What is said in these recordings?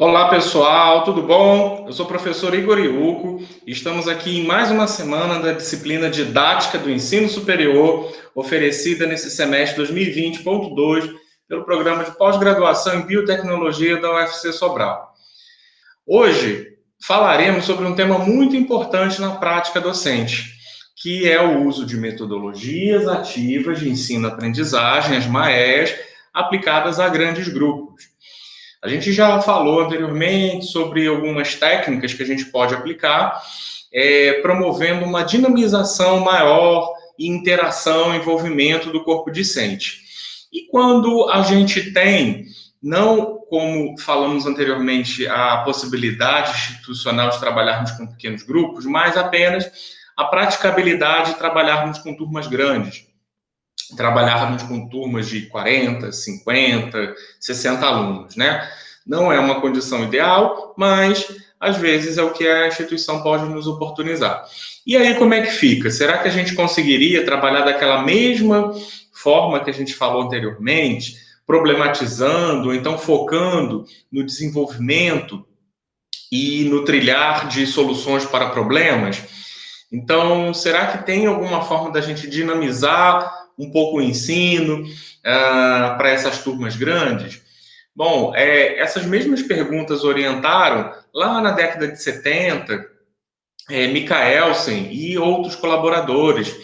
Olá pessoal, tudo bom? Eu sou o professor Igor Iuco e estamos aqui em mais uma semana da disciplina Didática do Ensino Superior, oferecida nesse semestre 2020.2 pelo programa de pós-graduação em Biotecnologia da UFC Sobral. Hoje falaremos sobre um tema muito importante na prática docente, que é o uso de metodologias ativas de ensino-aprendizagem, as MAEs, aplicadas a grandes grupos. A gente já falou anteriormente sobre algumas técnicas que a gente pode aplicar, promovendo uma dinamização maior e interação, envolvimento do corpo discente. E quando a gente tem, não como falamos anteriormente, a possibilidade institucional de trabalharmos com pequenos grupos, mas apenas a praticabilidade de trabalharmos com turmas grandes. Trabalharmos com turmas de 40, 50, 60 alunos, né? Não é uma condição ideal, mas às vezes é o que a instituição pode nos oportunizar. E aí como é que fica? Será que a gente conseguiria trabalhar daquela mesma forma que a gente falou anteriormente, problematizando, então focando no desenvolvimento e no trilhar de soluções para problemas? Então, será que tem alguma forma da gente dinamizar um pouco o ensino para essas turmas grandes? Bom, essas mesmas perguntas orientaram, lá na década de 70, Mikaelsen e outros colaboradores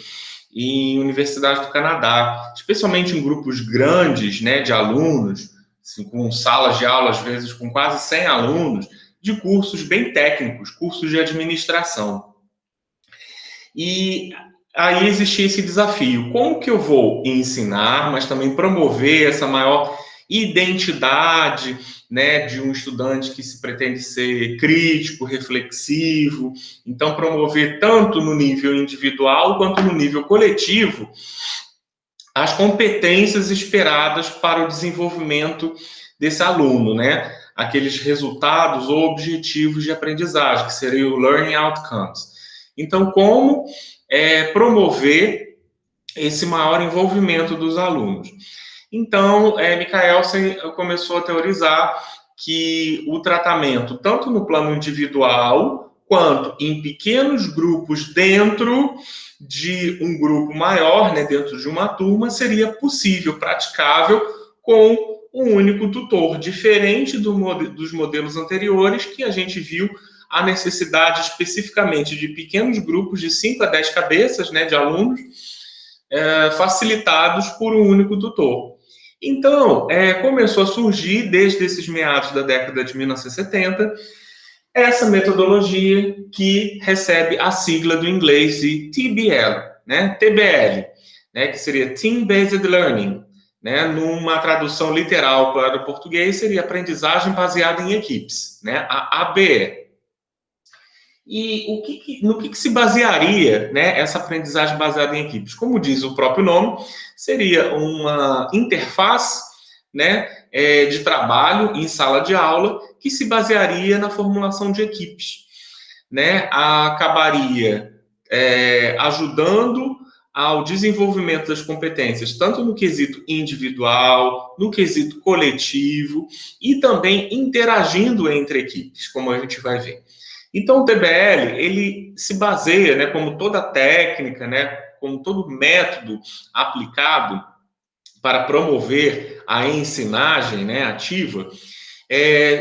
em universidades do Canadá, especialmente em grupos grandes, né, de alunos, assim, com salas de aula, às vezes com quase 100 alunos, de cursos bem técnicos, cursos de administração. E aí existia esse desafio. Como que eu vou ensinar, mas também promover essa maior identidade, né, de um estudante que se pretende ser crítico, reflexivo? Então, promover tanto no nível individual quanto no nível coletivo as competências esperadas para o desenvolvimento desse aluno, né? Aqueles resultados ou objetivos de aprendizagem, que seria o Learning Outcomes. Então, como promover esse maior envolvimento dos alunos? Então, Mikaelsen começou a teorizar que o tratamento, tanto no plano individual, quanto em pequenos grupos dentro de um grupo maior, né, dentro de uma turma, seria possível, praticável, com um único tutor, diferente dos modelos anteriores, que a gente viu a necessidade especificamente de pequenos grupos de 5 a 10 cabeças, né, de alunos, facilitados por um único tutor. Então, começou a surgir, desde esses meados da década de 1970, essa metodologia que recebe a sigla do inglês de TBL, né? TBL, né? Que seria Team Based Learning, né? Numa tradução literal para o português, seria aprendizagem baseada em equipes, né? A ABE. E no que se basearia, né, essa aprendizagem baseada em equipes? Como diz o próprio nome, seria uma interface, né, de trabalho em sala de aula que se basearia na formulação de equipes, né? Acabaria ajudando ao desenvolvimento das competências, tanto no quesito individual, no quesito coletivo e também interagindo entre equipes, como a gente vai ver. Então, o TBL, ele se baseia, né, como toda técnica, né, como todo método aplicado para promover a ensinagem, né, ativa,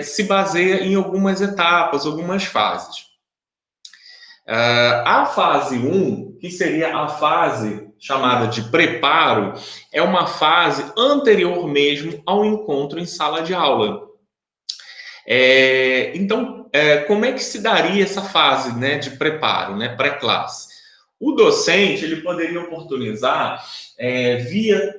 se baseia em algumas etapas, algumas fases. A fase 1, que seria a fase chamada de preparo, é uma fase anterior mesmo ao encontro em sala de aula. Então, como é que se daria essa fase, né, de preparo, né, pré-classe? O docente ele poderia oportunizar via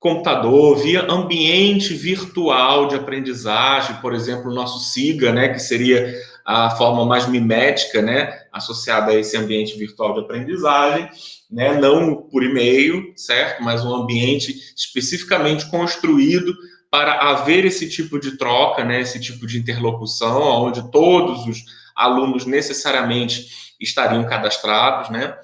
computador, via ambiente virtual de aprendizagem, por exemplo, o nosso SIGA, né, que seria a forma mais mimética, né, associada a esse ambiente virtual de aprendizagem, né, não por e-mail, certo, mas um ambiente especificamente construído para haver esse tipo de troca, né, esse tipo de interlocução, onde todos os alunos necessariamente estariam cadastrados, né?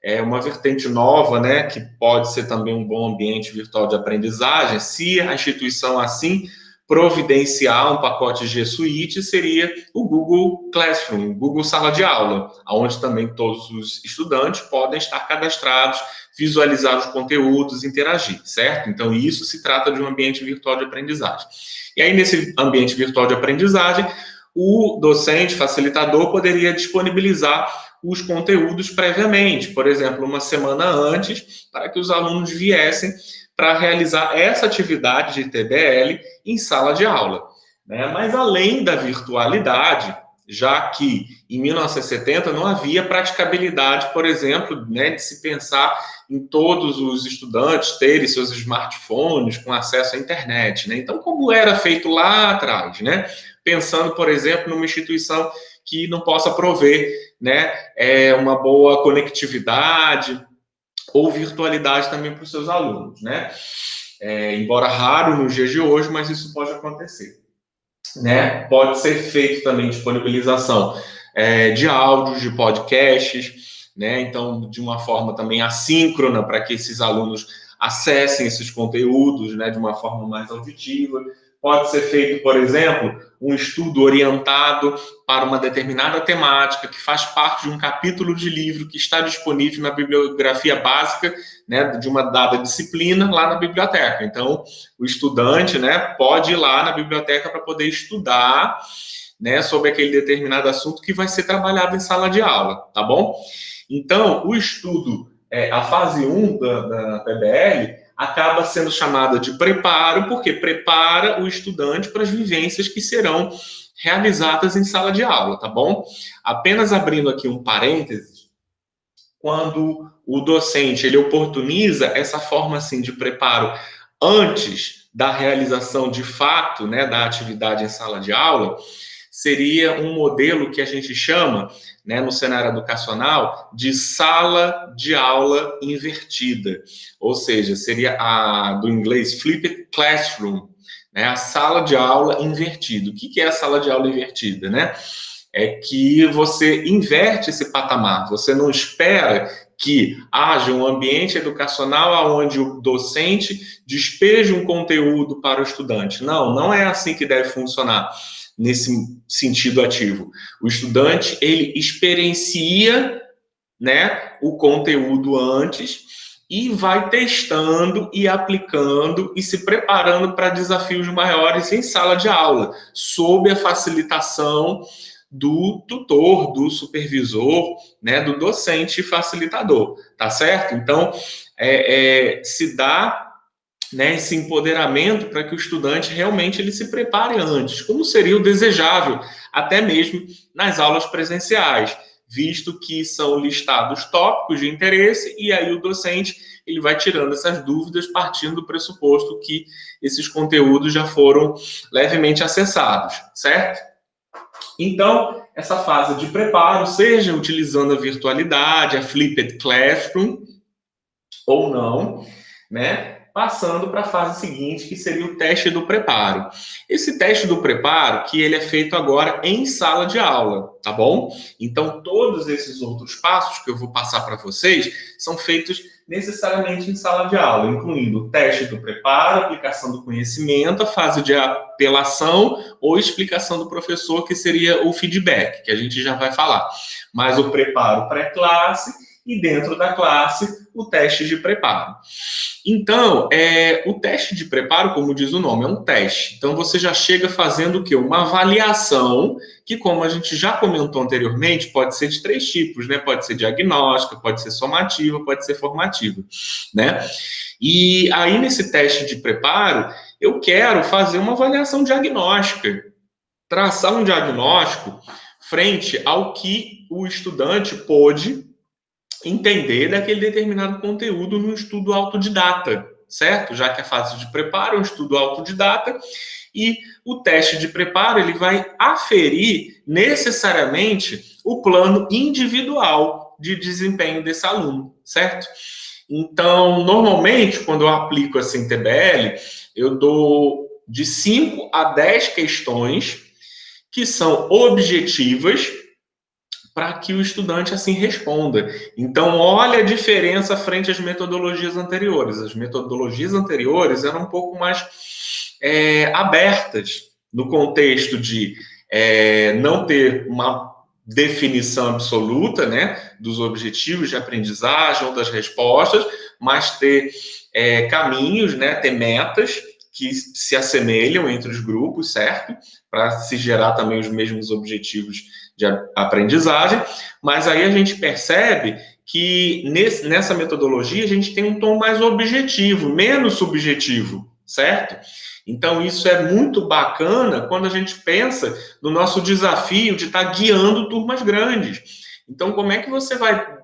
É uma vertente nova, né, que pode ser também um bom ambiente virtual de aprendizagem, se a instituição assim providenciar um pacote G Suite seria o Google Classroom, o Google Sala de Aula, onde também todos os estudantes podem estar cadastrados, visualizar os conteúdos, interagir, certo? Então, isso se trata de um ambiente virtual de aprendizagem. E aí, nesse ambiente virtual de aprendizagem, o docente facilitador poderia disponibilizar os conteúdos previamente, por exemplo, uma semana antes, para que os alunos viessem para realizar essa atividade de TBL em sala de aula, né? Mas além da virtualidade, já que em 1970 não havia praticabilidade, por exemplo, né, de se pensar em todos os estudantes terem seus smartphones com acesso à internet, né? Então, como era feito lá atrás, né? Pensando, por exemplo, numa instituição que não possa prover, né, uma boa conectividade ou virtualidade também para os seus alunos, né? Embora raro nos dias de hoje, mas isso pode acontecer, né? Pode ser feito também disponibilização de áudios, de podcasts, né? Então, de uma forma também assíncrona, para que esses alunos acessem esses conteúdos, né, de uma forma mais auditiva. Pode ser feito, por exemplo, um estudo orientado para uma determinada temática que faz parte de um capítulo de livro que está disponível na bibliografia básica, né, de uma dada disciplina lá na biblioteca. Então, o estudante, né, pode ir lá na biblioteca para poder estudar, né, sobre aquele determinado assunto que vai ser trabalhado em sala de aula, tá bom? Então, o estudo, a fase 1 da PBL, acaba sendo chamada de preparo, porque prepara o estudante para as vivências que serão realizadas em sala de aula, tá bom? Apenas abrindo aqui um parênteses, quando o docente ele oportuniza essa forma assim de preparo antes da realização de fato, né, da atividade em sala de aula, seria um modelo que a gente chama, né, no cenário educacional, de sala de aula invertida, ou seja, seria do inglês flipped classroom, né, a sala de aula invertida. O que é a sala de aula invertida, né? É que você inverte esse patamar, você não espera que haja um ambiente educacional onde o docente despeje um conteúdo para o estudante. Não, não é assim que deve funcionar nesse sentido ativo. O estudante, ele experiencia, né, o conteúdo antes e vai testando e aplicando e se preparando para desafios maiores em sala de aula, sob a facilitação do tutor, do supervisor, né, do docente facilitador, tá certo? Então, se dá, né, esse empoderamento para que o estudante realmente ele se prepare antes, como seria o desejável, até mesmo nas aulas presenciais, visto que são listados tópicos de interesse e aí o docente ele vai tirando essas dúvidas partindo do pressuposto que esses conteúdos já foram levemente acessados, certo? Então, essa fase de preparo, seja utilizando a virtualidade, a flipped classroom, ou não, né? Passando para a fase seguinte, que seria o teste do preparo. Esse teste do preparo, que ele é feito agora em sala de aula, tá bom? Então, todos esses outros passos que eu vou passar para vocês são feitos necessariamente em sala de aula, incluindo o teste do preparo, aplicação do conhecimento, a fase de apelação ou explicação do professor, que seria o feedback, que a gente já vai falar. Mas o preparo pré-classe e dentro da classe, o teste de preparo. Então, o teste de preparo, como diz o nome, é um teste. Então, você já chega fazendo o quê? Uma avaliação, que como a gente já comentou anteriormente, pode ser de 3 tipos, né? Pode ser diagnóstica, pode ser somativa, pode ser formativa, né? E aí, nesse teste de preparo, eu quero fazer uma avaliação diagnóstica, traçar um diagnóstico frente ao que o estudante pôde entender daquele determinado conteúdo no estudo autodidata, certo? Já que a fase de preparo é um estudo autodidata e o teste de preparo ele vai aferir necessariamente o plano individual de desempenho desse aluno, certo? Então, normalmente, quando eu aplico assim TBL, eu dou de 5 a 10 questões que são objetivas para que o estudante assim responda. Então, olha a diferença frente às metodologias anteriores. As metodologias anteriores eram um pouco mais abertas, no contexto de não ter uma definição absoluta, né, dos objetivos de aprendizagem ou das respostas, mas ter caminhos, né, ter metas que se assemelham entre os grupos, certo? Para se gerar também os mesmos objetivos de aprendizagem, mas aí a gente percebe que nessa metodologia a gente tem um tom mais objetivo, menos subjetivo, certo? Então isso é muito bacana quando a gente pensa no nosso desafio de estar guiando turmas grandes. Então como é que você vai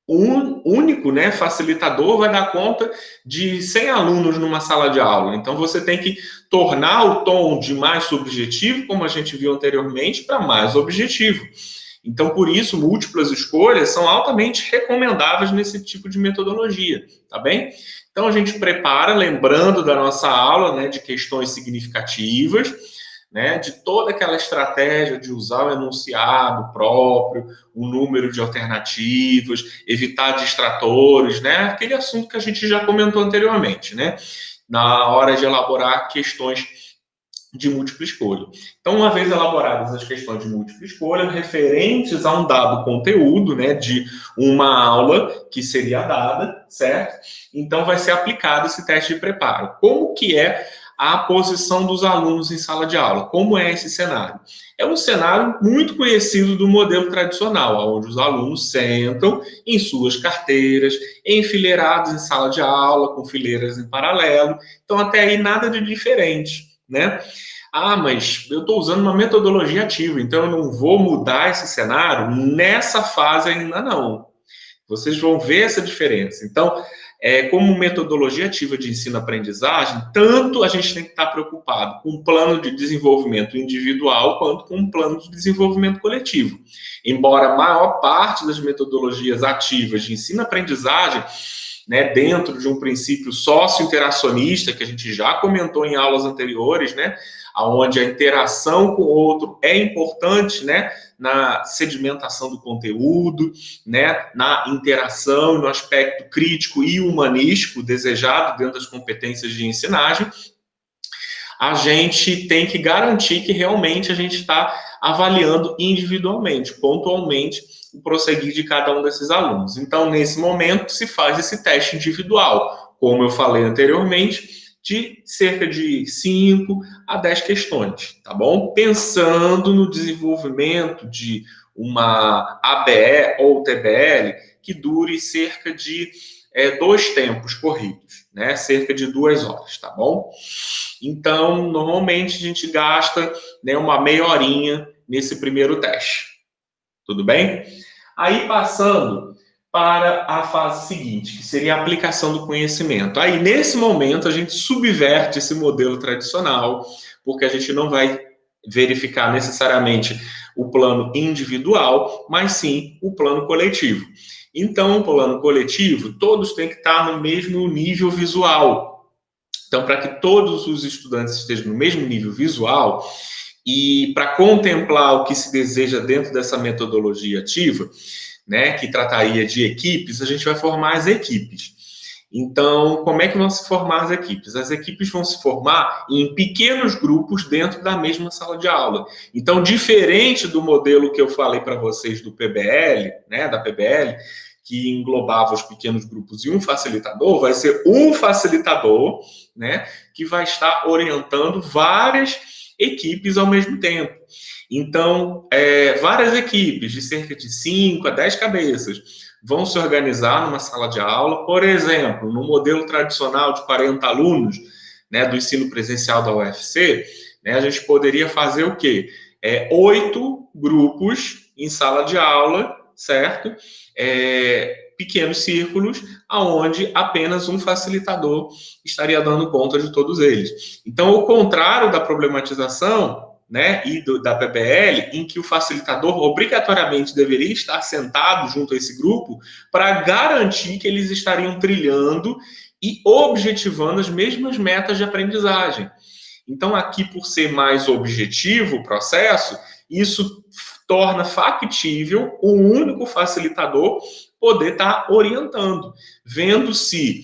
único, né, facilitador, vai dar conta de 100 alunos numa sala de aula. Então, você tem que tornar o tom de mais subjetivo, como a gente viu anteriormente, para mais objetivo. Então, por isso, múltiplas escolhas são altamente recomendáveis nesse tipo de metodologia, tá bem? Então, a gente prepara, lembrando da nossa aula, né, de questões significativas, né, de toda aquela estratégia de usar o enunciado próprio, o número de alternativas, evitar distratores, né, aquele assunto que a gente já comentou anteriormente, né, na hora de elaborar questões de múltipla escolha. Então, uma vez elaboradas as questões de múltipla escolha, referentes a um dado conteúdo, né, de uma aula que seria dada, certo? Então, vai ser aplicado esse teste de preparo. Como que é a posição dos alunos em sala de aula? Como é esse cenário? É um cenário muito conhecido do modelo tradicional, onde os alunos sentam em suas carteiras, enfileirados em sala de aula, com fileiras em paralelo. Então, até aí, nada de diferente, né? Ah, mas eu estou usando uma metodologia ativa, então eu não vou mudar esse cenário nessa fase ainda não. Vocês vão ver essa diferença. Então, como metodologia ativa de ensino-aprendizagem, tanto a gente tem que estar preocupado com um plano de desenvolvimento individual quanto com um plano de desenvolvimento coletivo. Embora a maior parte das metodologias ativas de ensino-aprendizagem, né, dentro de um princípio sócio-interacionista, que a gente já comentou em aulas anteriores, né, onde a interação com o outro é importante, né, na sedimentação do conteúdo, né, na interação, no aspecto crítico e humanístico desejado dentro das competências de ensinagem, a gente tem que garantir que realmente a gente está avaliando individualmente, pontualmente, o prosseguir de cada um desses alunos. Então, nesse momento, se faz esse teste individual, como eu falei anteriormente, de cerca de 5 a 10 questões, tá bom? Pensando no desenvolvimento de uma ABE ou TBL que dure cerca de 2 tempos corridos, né? Cerca de 2 horas, tá bom? Então, normalmente a gente gasta, né, uma meia horinha nesse primeiro teste. Tudo bem? Aí passando para a fase seguinte, que seria a aplicação do conhecimento. Aí, nesse momento, a gente subverte esse modelo tradicional, porque a gente não vai verificar necessariamente o plano individual, mas sim o plano coletivo. Então, o plano coletivo, todos têm que estar no mesmo nível visual. Então, para que todos os estudantes estejam no mesmo nível visual e para contemplar o que se deseja dentro dessa metodologia ativa, né, que trataria de equipes, a gente vai formar as equipes. Então, como é que vão se formar as equipes? As equipes vão se formar em pequenos grupos dentro da mesma sala de aula. Então, diferente do modelo que eu falei para vocês do PBL, né, da PBL, que englobava os pequenos grupos e um facilitador, vai ser um facilitador, né, que vai estar orientando várias equipes ao mesmo tempo. Então, várias equipes de cerca de 5 a 10 cabeças vão se organizar numa sala de aula, por exemplo, no modelo tradicional de 40 alunos, né, do ensino presencial da UFC, né, a gente poderia fazer o quê? 8 grupos em sala de aula, certo? Pequenos círculos, aonde apenas um facilitador estaria dando conta de todos eles. Então, ao contrário da problematização, né, e da PBL, em que o facilitador obrigatoriamente deveria estar sentado junto a esse grupo para garantir que eles estariam trilhando e objetivando as mesmas metas de aprendizagem. Então, aqui, por ser mais objetivo o processo, isso torna factível um único facilitador poder estar orientando, vendo se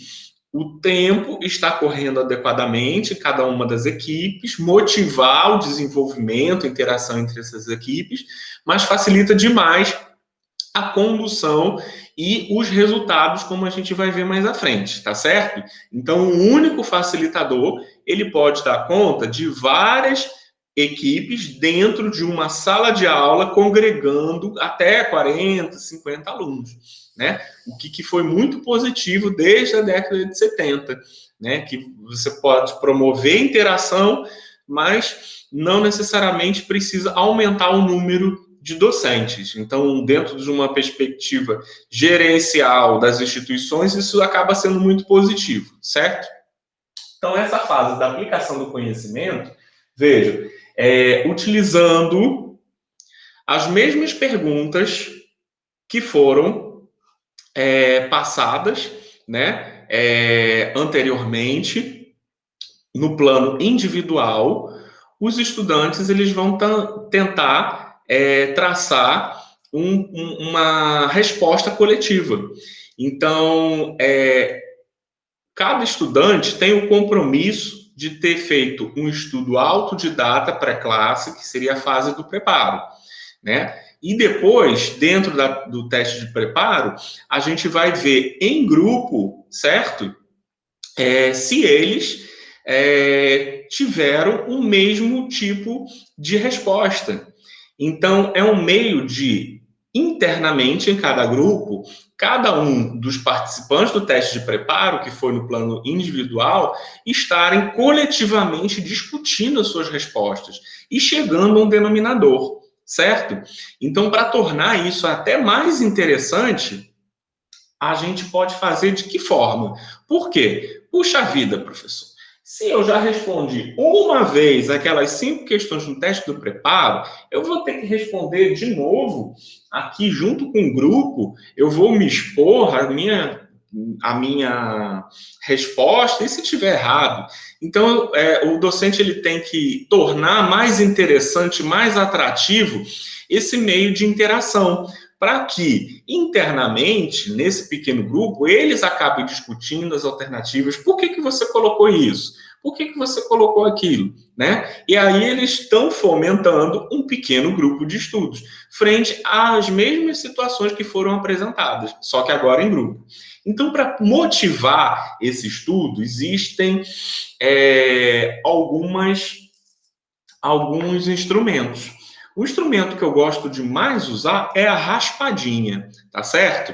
o tempo está correndo adequadamente, cada uma das equipes, motivar o desenvolvimento, a interação entre essas equipes, mas facilita demais a condução e os resultados, como a gente vai ver mais à frente, tá certo? Então, o único facilitador, ele pode dar conta de várias equipes dentro de uma sala de aula, congregando até 40, 50 alunos, né? O que foi muito positivo desde a década de 70, né? Que você pode promover interação, mas não necessariamente precisa aumentar o número de docentes. Então, dentro de uma perspectiva gerencial das instituições, isso acaba sendo muito positivo, certo? Então, essa fase da aplicação do conhecimento, veja, utilizando as mesmas perguntas que foram passadas, né, anteriormente, no plano individual, os estudantes eles vão tentar traçar uma resposta coletiva. Então, cada estudante tem o compromisso de ter feito um estudo autodidata pré-classe, que seria a fase do preparo, né? E depois, dentro do teste de preparo, a gente vai ver em grupo, certo? Se eles tiveram o mesmo tipo de resposta. Então, é um meio de, internamente, em cada grupo, cada um dos participantes do teste de preparo, que foi no plano individual, estarem coletivamente discutindo as suas respostas e chegando a um denominador, certo? Então, para tornar isso até mais interessante, a gente pode fazer de que forma? Por quê? Puxa vida, professor. Se eu já respondi uma vez aquelas 5 questões no teste do preparo, eu vou ter que responder de novo aqui junto com o grupo, eu vou me expor a minha resposta, e se tiver errado? Então, o docente ele tem que tornar mais interessante, mais atrativo esse meio de interação, para que, internamente, nesse pequeno grupo, eles acabem discutindo as alternativas. Por que você colocou isso? Por que você colocou aquilo? Né? E aí eles estão fomentando um pequeno grupo de estudos, frente às mesmas situações que foram apresentadas, só que agora em grupo. Então, para motivar esse estudo, existem alguns instrumentos. O instrumento que eu gosto de mais usar é a raspadinha, tá certo?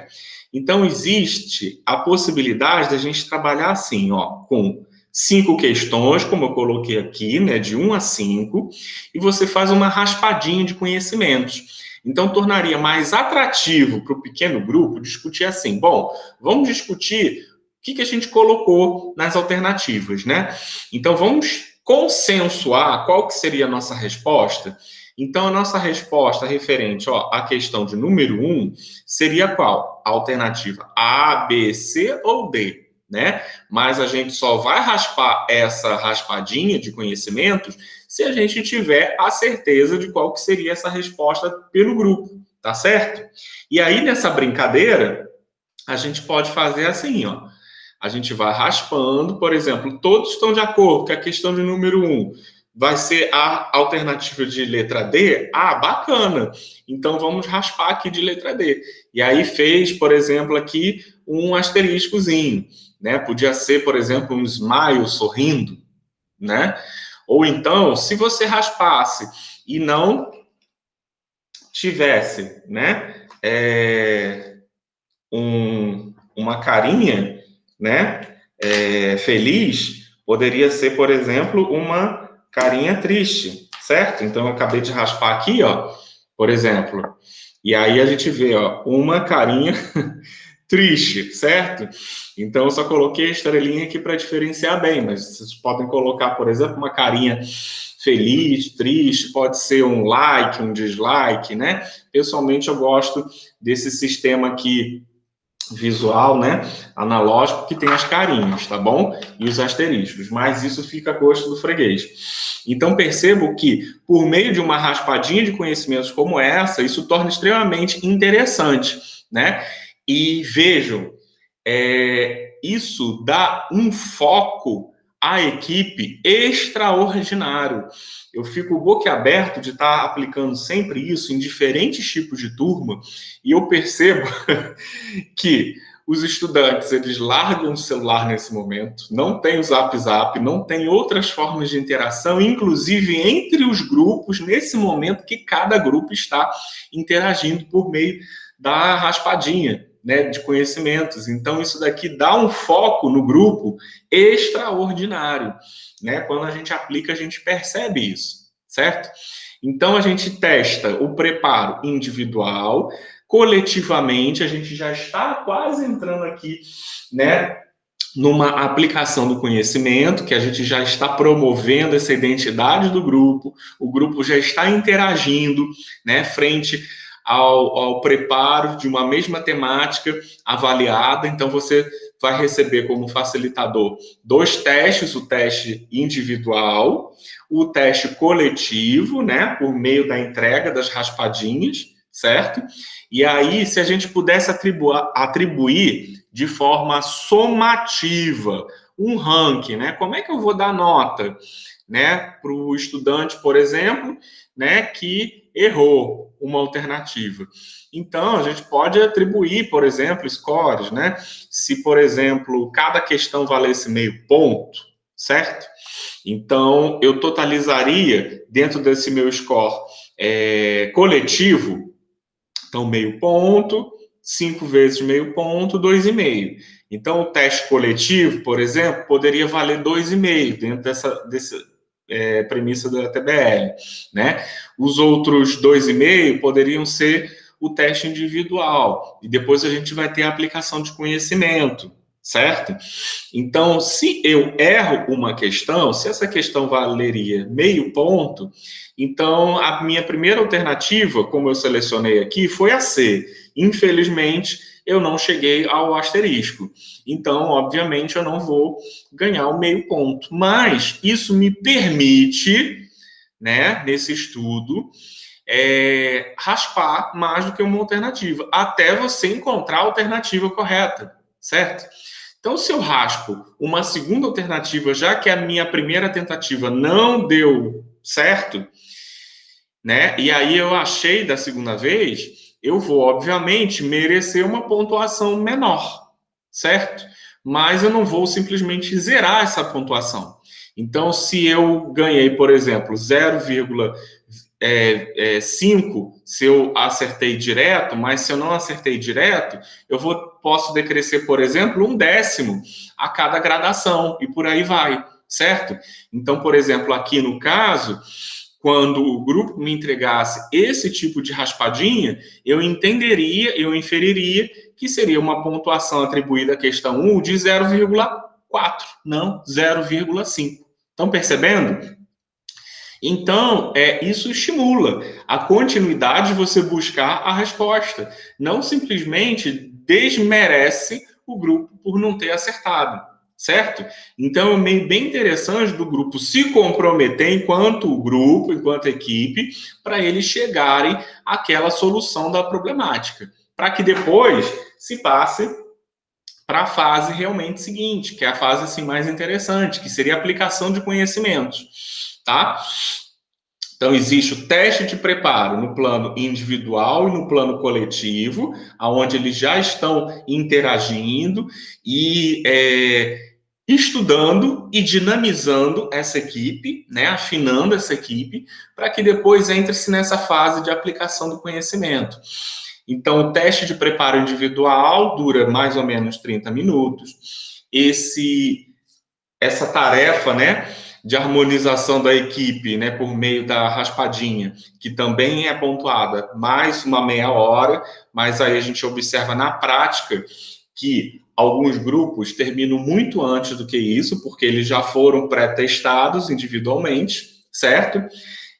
Então, existe a possibilidade da gente trabalhar assim, ó, com 5 questões, como eu coloquei aqui, né, de 1 a 5, e você faz uma raspadinha de conhecimentos. Então, tornaria mais atrativo para o pequeno grupo discutir assim, bom, vamos discutir o que a gente colocou nas alternativas, né? Então, vamos consensuar qual que seria a nossa resposta. Então, a nossa resposta referente à questão de número 1 seria qual? A alternativa A, B, C ou D, né? Mas a gente só vai raspar essa raspadinha de conhecimentos se a gente tiver a certeza de qual que seria essa resposta pelo grupo, tá certo? E aí, nessa brincadeira, a gente pode fazer assim, ó. A gente vai raspando, por exemplo, todos estão de acordo que a questão de número 1 vai ser a alternativa de letra D? Ah, bacana. Então, vamos raspar aqui de letra D. E aí fez, por exemplo, aqui um asteriscozinho, né? Podia ser, por exemplo, um smile sorrindo, né? Ou então, se você raspasse e não tivesse, né? Uma carinha, né? Feliz, poderia ser, por exemplo, uma carinha triste, certo? Então, eu acabei de raspar aqui, ó, por exemplo. E aí a gente vê, ó, uma carinha triste, certo? Então, eu só coloquei a estrelinha aqui para diferenciar bem, mas vocês podem colocar, por exemplo, uma carinha feliz, triste, pode ser um like, um dislike, né? Pessoalmente, eu gosto desse sistema aqui visual, né, analógico, que tem as carinhas, tá bom? E os asteriscos, mas isso fica a gosto do freguês. Então, percebo que, por meio de uma raspadinha de conhecimentos como essa, isso torna extremamente interessante, né? E vejam, isso dá um foco à equipe extraordinário. Eu fico boquiaberto de estar aplicando sempre isso em diferentes tipos de turma, e eu percebo que os estudantes, eles largam o celular nesse momento, não tem o Zap Zap, não tem outras formas de interação, inclusive entre os grupos, nesse momento que cada grupo está interagindo por meio da raspadinha, né, de conhecimentos. Então, isso daqui dá um foco no grupo extraordinário, né? Quando a gente aplica, a gente percebe isso, certo? Então, a gente testa o preparo individual, coletivamente, a gente já está quase entrando aqui, né, numa aplicação do conhecimento, que a gente já está promovendo essa identidade do grupo, o grupo já está interagindo, né, frente ao preparo de uma mesma temática avaliada. Então, você vai receber como facilitador 2 testes, o teste individual, o teste coletivo, né, por meio da entrega das raspadinhas, certo? E aí, se a gente pudesse atribuir de forma somativa um ranking, né? Como é que eu vou dar nota, né, para o estudante, por exemplo, né, que errou uma alternativa? Então, a gente pode atribuir, por exemplo, scores, né? Se, por exemplo, cada questão valesse meio ponto, certo? Então, eu totalizaria, dentro desse meu score coletivo, então, meio ponto, 5 vezes meio ponto, 2,5. Então, o teste coletivo, por exemplo, poderia valer 2,5 dentro dessa premissa da TBL, né? Os outros 2,5 poderiam ser o teste individual. E depois a gente vai ter a aplicação de conhecimento, certo? Então, se eu erro uma questão, se essa questão valeria meio ponto, então a minha primeira alternativa, como eu selecionei aqui, foi a C. Infelizmente, eu não cheguei ao asterisco. Então, obviamente, eu não vou ganhar o meio ponto. Mas isso me permite, né, nesse estudo, raspar mais do que uma alternativa, até você encontrar a alternativa correta, certo? Então, se eu raspo uma segunda alternativa, já que a minha primeira tentativa não deu certo, né? E aí eu achei da segunda vez, eu vou, obviamente, merecer uma pontuação menor, certo? Mas eu não vou simplesmente zerar essa pontuação. Então, se eu ganhei, por exemplo, 0,5 se eu acertei direto, mas se eu não acertei direto, posso decrescer, por exemplo, 1/10 a cada gradação, e por aí vai, certo? Então, por exemplo, aqui no caso, quando o grupo me entregasse esse tipo de raspadinha, eu entenderia, eu inferiria que seria uma pontuação atribuída à questão 1 de 0,4, não 0,5. Estão percebendo? Então, isso estimula a continuidade de você buscar a resposta. Não simplesmente desmerece o grupo por não ter acertado, certo? Então, é meio bem interessante do grupo se comprometer enquanto grupo, enquanto equipe, para eles chegarem àquela solução da problemática, para que depois se passe para a fase realmente seguinte, que é a fase assim, mais interessante, que seria a aplicação de conhecimentos, tá? Então, existe o teste de preparo no plano individual e no plano coletivo, onde eles já estão interagindo e estudando e dinamizando essa equipe, né, afinando essa equipe, para que depois entre-se nessa fase de aplicação do conhecimento. Então, o teste de preparo individual dura mais ou menos 30 minutos. Essa tarefa, né, de harmonização da equipe, né, por meio da raspadinha, que também é pontuada, mais uma meia hora, mas aí a gente observa na prática que alguns grupos terminam muito antes do que isso, porque eles já foram pré-testados individualmente, certo?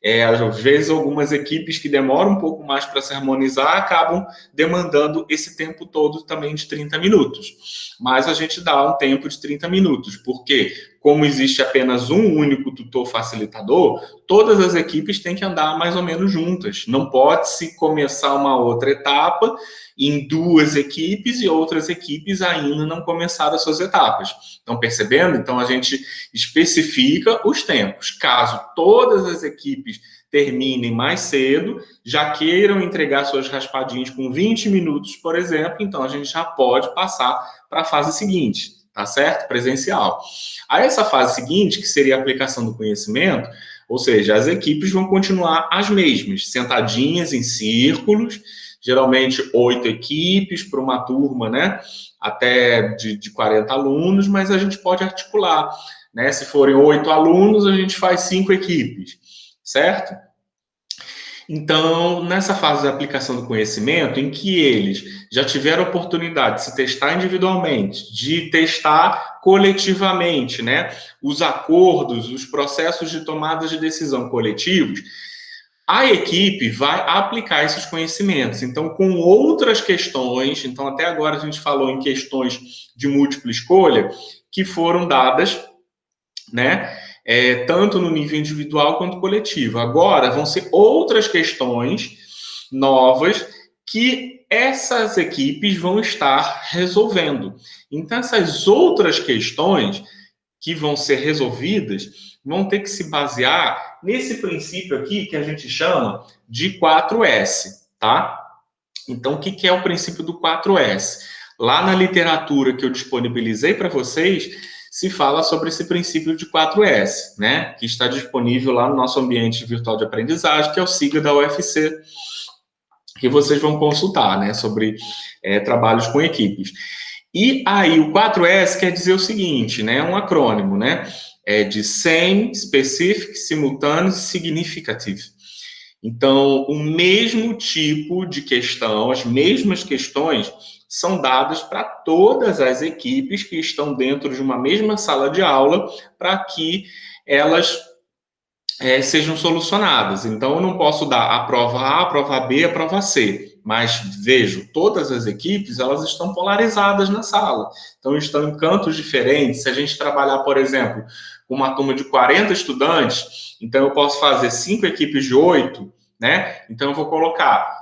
Às vezes, algumas equipes que demoram um pouco mais para se harmonizar acabam demandando esse tempo todo também de 30 minutos. Mas a gente dá um tempo de 30 minutos. Por quê? como existe apenas um único tutor facilitador, todas as equipes têm que andar mais ou menos juntas. Não pode-se começar uma outra etapa em duas equipes e outras equipes ainda não começaram as suas etapas. Estão percebendo? Então, a gente especifica os tempos. Caso todas as equipes terminem mais cedo, já queiram entregar suas raspadinhas com 20 minutos, por exemplo, então a gente já pode passar para a fase seguinte, tá certo? Presencial. Aí essa fase seguinte, que seria a aplicação do conhecimento, ou seja, as equipes vão continuar as mesmas, sentadinhas em círculos, geralmente 8 equipes para uma turma, né? Até de 40 alunos, mas a gente pode articular, né? Se forem 8 alunos, a gente faz 5 equipes, certo? Então, nessa fase da aplicação do conhecimento, em que eles já tiveram a oportunidade de se testar individualmente, de testar coletivamente, né? Os acordos, os processos de tomada de decisão coletivos, a equipe vai aplicar esses conhecimentos. Então, com outras questões, então até agora a gente falou em questões de múltipla escolha, que foram dadas, né? Tanto no nível individual quanto coletivo. Agora vão ser outras questões novas que essas equipes vão estar resolvendo. Então, essas outras questões que vão ser resolvidas vão ter que se basear nesse princípio aqui que a gente chama de 4S, tá? Então, o que é o princípio do 4S? Lá na literatura que eu disponibilizei para vocês, se fala sobre esse princípio de 4S, né? Que está disponível lá no nosso ambiente virtual de aprendizagem, que é o SIGA da UFC, que vocês vão consultar, né? Sobre trabalhos com equipes. E aí, o 4S quer dizer o seguinte, né? É um acrônimo, né? É de Same, Specific, Simultaneous e Significative. Então, o mesmo tipo de questão, as mesmas questões são dadas para todas as equipes que estão dentro de uma mesma sala de aula para que elas sejam solucionadas. Então, eu não posso dar a prova A, a prova B, a prova C, mas vejo, todas as equipes, elas estão polarizadas na sala. Então, estão em cantos diferentes. Se a gente trabalhar, por exemplo, com uma turma de 40 estudantes, então eu posso fazer 5 equipes de 8, né? Então, eu vou colocar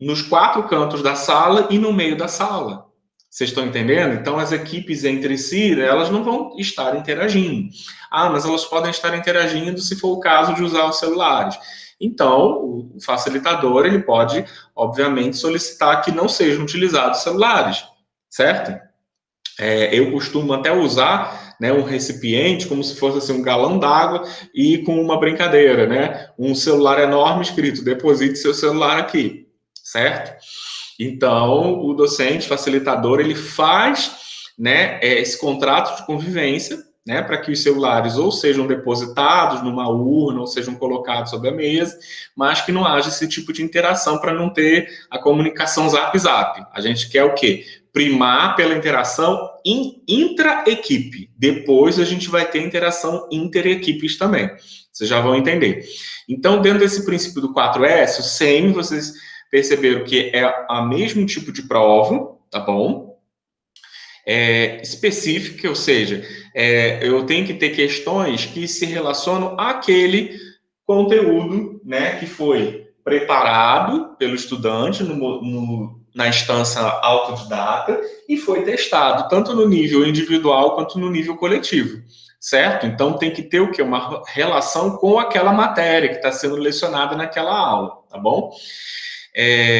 nos 4 cantos da sala e no meio da sala. Vocês estão entendendo? Então, as equipes entre si, elas não vão estar interagindo. Ah, mas elas podem estar interagindo se for o caso de usar os celulares. Então, o facilitador, ele pode, obviamente, solicitar que não sejam utilizados celulares, certo? Eu costumo até usar, né, um recipiente como se fosse assim, um galão d'água e com uma brincadeira, né? Um celular enorme escrito, deposite seu celular aqui, certo? Então, o docente facilitador, ele faz, né, esse contrato de convivência, né, para que os celulares ou sejam depositados numa urna ou sejam colocados sobre a mesa, mas que não haja esse tipo de interação para não ter a comunicação zap-zap. A gente quer o quê? Primar pela interação intra-equipe. Depois a gente vai ter interação inter-equipes também. Vocês já vão entender. Então, dentro desse princípio do 4S, o SEM, vocês perceberam que é o mesmo tipo de prova, tá bom? Específica, ou seja, eu tenho que ter questões que se relacionam àquele conteúdo, né, que foi preparado pelo estudante na instância autodidata e foi testado, tanto no nível individual quanto no nível coletivo, certo? Então, tem que ter o quê? Uma relação com aquela matéria que está sendo lecionada naquela aula, tá bom?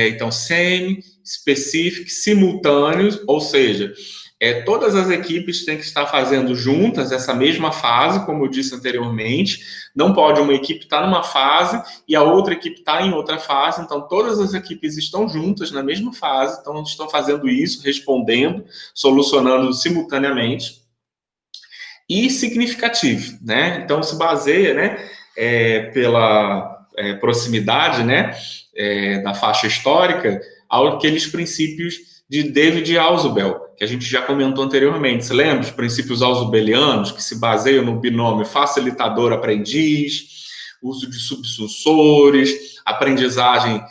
Então, semi, specific, simultâneos, ou seja, todas as equipes têm que estar fazendo juntas essa mesma fase, como eu disse anteriormente. Não pode uma equipe estar numa fase e a outra equipe estar em outra fase. Então, todas as equipes estão juntas na mesma fase, então estão fazendo isso, respondendo, solucionando simultaneamente. E significativo, né? Então, se baseia, né, pela proximidade, né, da faixa histórica, aqueles princípios de David Ausubel, que a gente já comentou anteriormente. Você lembra? Os princípios ausubelianos, que se baseiam no binômio facilitador-aprendiz, uso de subsunsores, aprendizagem,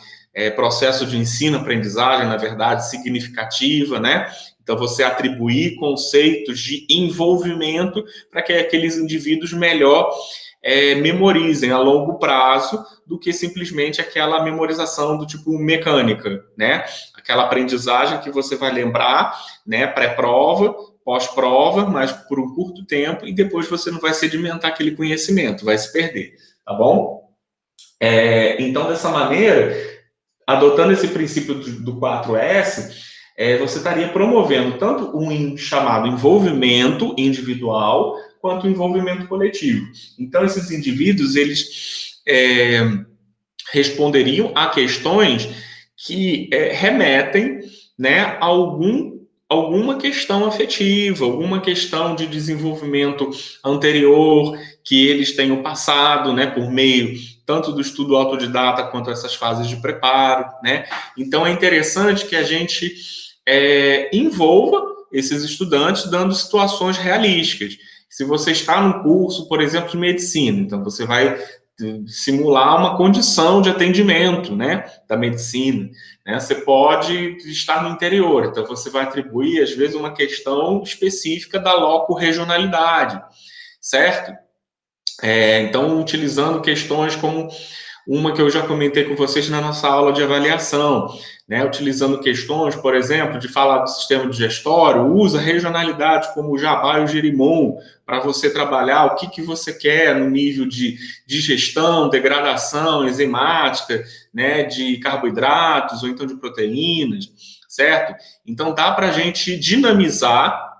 processo de ensino-aprendizagem, na verdade, significativa, né? Então, você atribuir conceitos de envolvimento para que aqueles indivíduos melhor memorizem a longo prazo do que simplesmente aquela memorização do tipo mecânica, né? Aquela aprendizagem que você vai lembrar, né, pré-prova, pós-prova, mas por um curto tempo, e depois você não vai sedimentar aquele conhecimento, vai se perder, tá bom? Então, dessa maneira, adotando esse princípio do 4S, você estaria promovendo tanto um chamado envolvimento individual, quanto o envolvimento coletivo. Então, esses indivíduos, eles responderiam a questões que remetem, né, a alguma questão afetiva, alguma questão de desenvolvimento anterior que eles tenham passado, né, por meio tanto do estudo autodidata quanto essas fases de preparo, né? Então é interessante que a gente envolva esses estudantes dando situações realísticas. Se você está num curso, por exemplo, de medicina, então você vai simular uma condição de atendimento, né, da medicina, né? Você pode estar no interior, então você vai atribuir, às vezes, uma questão específica da loco-regionalidade, certo? Então, utilizando questões como uma que eu já comentei com vocês na nossa aula de avaliação, né? Utilizando questões, por exemplo, de falar do sistema digestório, usa regionalidades como o Jabá e o Jerimum para você trabalhar o que você quer no nível de digestão, degradação enzimática, né? De carboidratos ou então de proteínas, certo? Então, dá para a gente dinamizar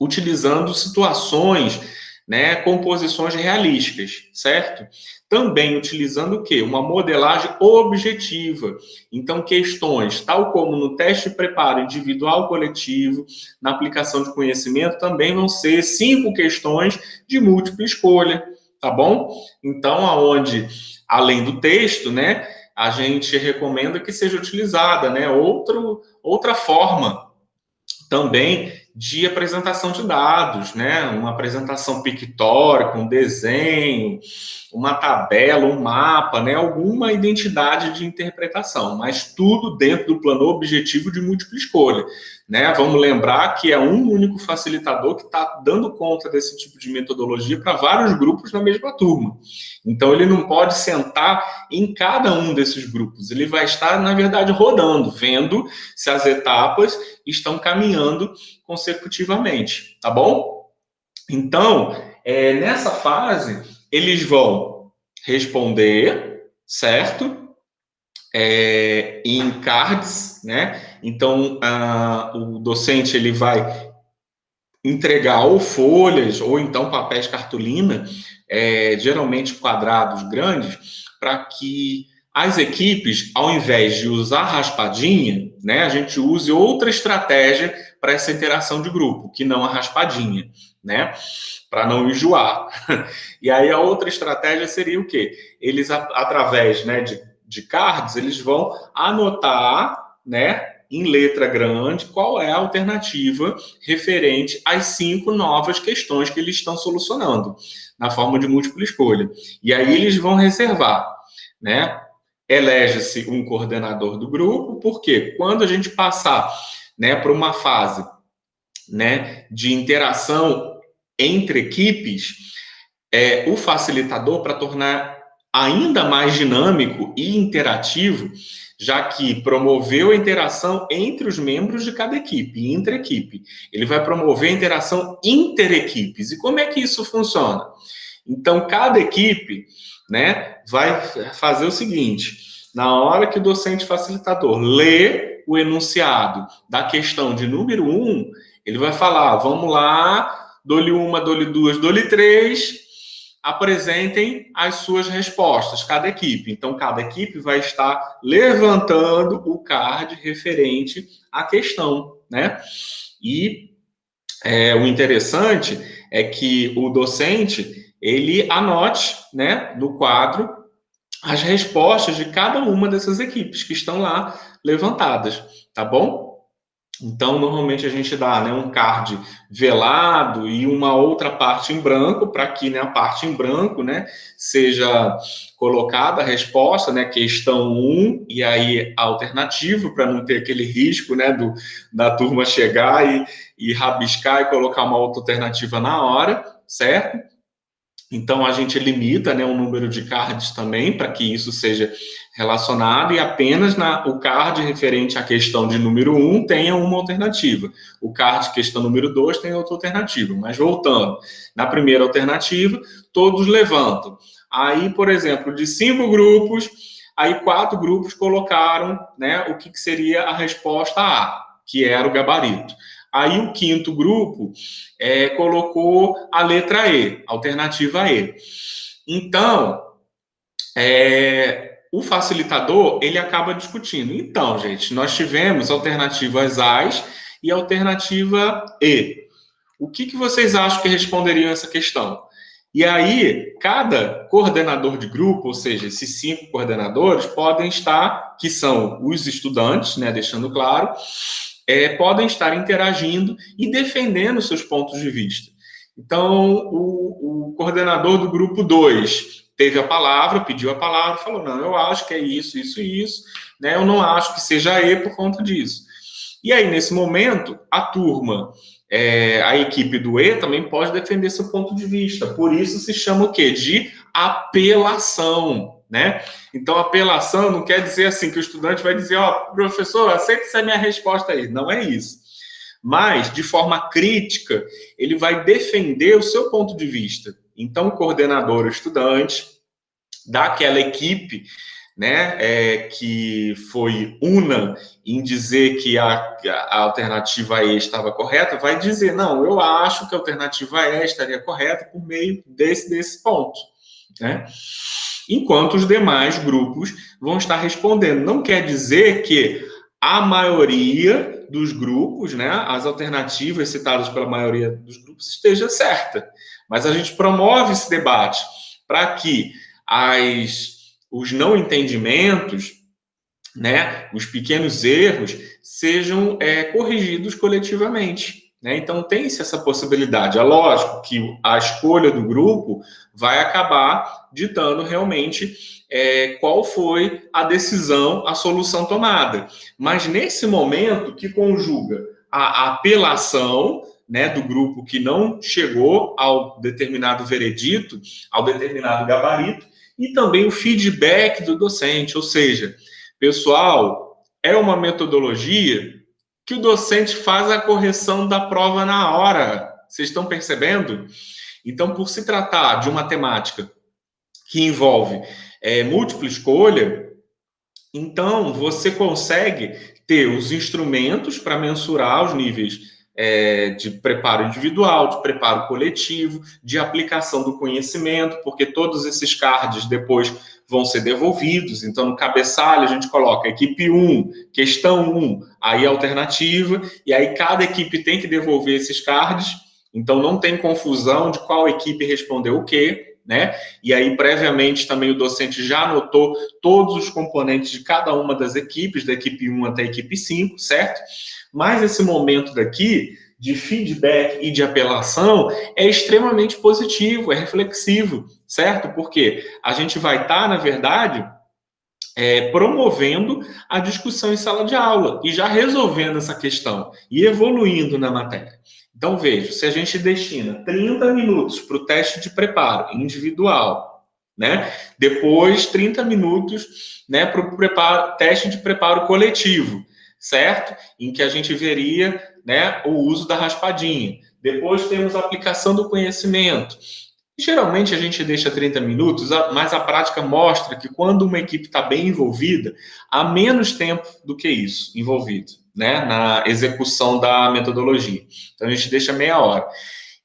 utilizando situações, né, composições realísticas, certo? Também utilizando o quê? Uma modelagem objetiva. Então, questões, tal como no teste de preparo individual coletivo, na aplicação de conhecimento, também vão ser 5 questões de múltipla escolha, tá bom? Então, aonde, além do texto, né, a gente recomenda que seja utilizada, né, outra forma também de apresentação de dados, né? Uma apresentação pictórica, um desenho, uma tabela, um mapa, né? Alguma identidade de interpretação, mas tudo dentro do plano objetivo de múltipla escolha, né? Vamos lembrar que é um único facilitador que está dando conta desse tipo de metodologia para vários grupos na mesma turma. Então, ele não pode sentar em cada um desses grupos, ele vai estar, na verdade, rodando, vendo se as etapas estão caminhando consecutivamente, tá bom? Então, nessa fase, eles vão responder, certo? Em cards, né? Então, o docente ele vai entregar ou folhas ou então papéis cartolina, geralmente quadrados grandes, para que as equipes, ao invés de usar raspadinha, né, a gente use outra estratégia para essa interação de grupo, que não a raspadinha, né, para não enjoar. E aí a outra estratégia seria o quê? Eles, através, né, de cards, eles vão anotar, né, em letra grande, qual é a alternativa referente às 5 novas questões que eles estão solucionando, na forma de múltipla escolha. E aí eles vão reservar, né? Elege-se um coordenador do grupo, porque quando a gente passar, né, para uma fase, né, de interação entre equipes, o facilitador, para tornar ainda mais dinâmico e interativo, já que promoveu a interação entre os membros de cada equipe, intra-equipe. Ele vai promover a interação inter-equipes. E como é que isso funciona? Então, cada equipe, né, vai fazer o seguinte: na hora que o docente facilitador lê o enunciado da questão de número 1, ele vai falar, vamos lá, dou-lhe uma, dou-lhe duas, dou-lhe três, apresentem as suas respostas, cada equipe. Então, cada equipe vai estar levantando o card referente à questão, né? E o interessante é que o docente, ele anote, né, no quadro as respostas de cada uma dessas equipes que estão lá levantadas, tá bom? Então, normalmente a gente dá, né, um card velado e uma outra parte em branco, para que, né, a parte em branco, né, seja colocada a resposta, né, questão 1, e aí a alternativa, para não ter aquele risco, né, da turma chegar e rabiscar e colocar uma outra alternativa na hora, certo? Então, a gente limita, né, o número de cards também, para que isso seja relacionado, e apenas o card referente à questão de número 1 tenha uma alternativa. O card questão número 2 tem outra alternativa. Mas voltando, na primeira alternativa, todos levantam. Aí, por exemplo, de 5 grupos, aí 4 grupos colocaram, né, o que seria a resposta A, que era o gabarito. Aí o quinto grupo colocou a letra E, alternativa E. Então, o facilitador, ele acaba discutindo. Então, gente, nós tivemos alternativas A's e alternativa E. O que vocês acham que responderiam essa questão? E aí, cada coordenador de grupo, ou seja, esses 5 coordenadores, podem estar, que são os estudantes, né, deixando claro, podem estar interagindo e defendendo seus pontos de vista. Então, o coordenador do grupo 2 teve a palavra, pediu a palavra, falou, não, eu acho que é isso, isso e isso, né? Eu não acho que seja E por conta disso. E aí, nesse momento, a turma, a equipe do E também pode defender seu ponto de vista. Por isso se chama o quê? De apelação, né? Então, apelação não quer dizer assim que o estudante vai dizer, ó, professor, aceita essa minha resposta aí. Não é isso. Mas, de forma crítica, ele vai defender o seu ponto de vista. Então, o coordenador, o estudante, daquela equipe, né, que foi una em dizer que a alternativa E estava correta, vai dizer, não, eu acho que a alternativa E estaria correta por meio desse ponto, né? Enquanto os demais grupos vão estar respondendo. Não quer dizer que a maioria dos grupos, né, as alternativas citadas pela maioria dos grupos esteja certa, mas a gente promove esse debate para que os não entendimentos, né, os pequenos erros sejam corrigidos coletivamente. Né? Então, tem-se essa possibilidade. É lógico que a escolha do grupo vai acabar ditando realmente qual foi a decisão, a solução tomada. Mas, nesse momento, que conjuga a apelação, né, do grupo que não chegou ao determinado veredito, ao determinado gabarito, e também o feedback do docente, ou seja, pessoal, é uma metodologia que o docente faz a correção da prova na hora. Vocês estão percebendo? Então, por se tratar de uma temática que envolve múltipla escolha, então você consegue ter os instrumentos para mensurar os níveis de preparo individual, de preparo coletivo, de aplicação do conhecimento, porque todos esses cards depois vão ser devolvidos. Então, no cabeçalho, a gente coloca equipe 1, questão 1, aí alternativa, e aí cada equipe tem que devolver esses cards. Então, não tem confusão de qual equipe respondeu o quê, né? E aí, previamente, também o docente já anotou todos os componentes de cada uma das equipes, da equipe 1 até a equipe 5, certo? Mas esse momento daqui, de feedback e de apelação, é extremamente positivo, é reflexivo, certo? Porque a gente vai estar, na verdade, promovendo a discussão em sala de aula e já resolvendo essa questão e evoluindo na matéria. Então, veja, se a gente destina 30 minutos para o teste de preparo individual, né? Depois 30 minutos, né, para o teste de preparo coletivo, certo? Em que a gente veria, né, o uso da raspadinha. Depois temos a aplicação do conhecimento. Geralmente a gente deixa 30 minutos, mas a prática mostra que quando uma equipe está bem envolvida, há menos tempo do que isso envolvido, né, na execução da metodologia. Então a gente deixa meia hora.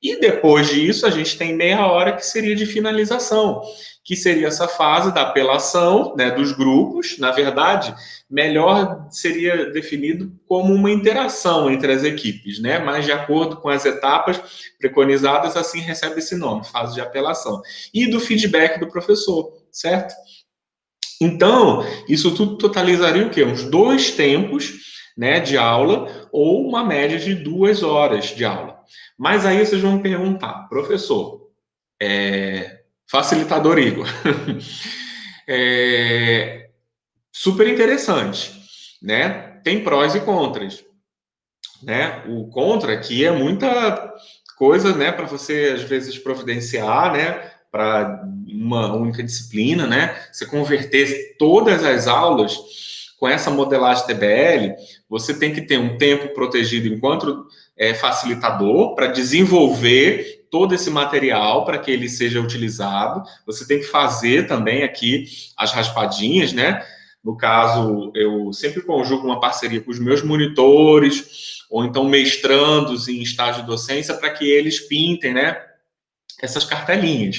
E depois disso, a gente tem meia hora que seria de finalização, que seria essa fase da apelação, né, dos grupos. Na verdade, melhor seria definido como uma interação entre as equipes, né? Mas de acordo com as etapas preconizadas, assim recebe esse nome, fase de apelação. E do feedback do professor, certo? Então, isso tudo totalizaria o quê? Uns 2 tempos, né, de aula, ou uma média de 2 horas de aula. Mas aí vocês vão me perguntar, professor, facilitador Igor, super interessante, né? Tem prós e contras, né? O contra aqui é muita coisa, né, para você às vezes providenciar, né, para uma única disciplina, né? Você converter todas as aulas com essa modelagem TBL, você tem que ter um tempo protegido enquanto facilitador para desenvolver todo esse material para que ele seja utilizado. Você tem que fazer também aqui as raspadinhas, né? No caso, eu sempre conjugo uma parceria com os meus monitores, ou então mestrandos em estágio de docência, para que eles pintem, né, essas cartelinhas.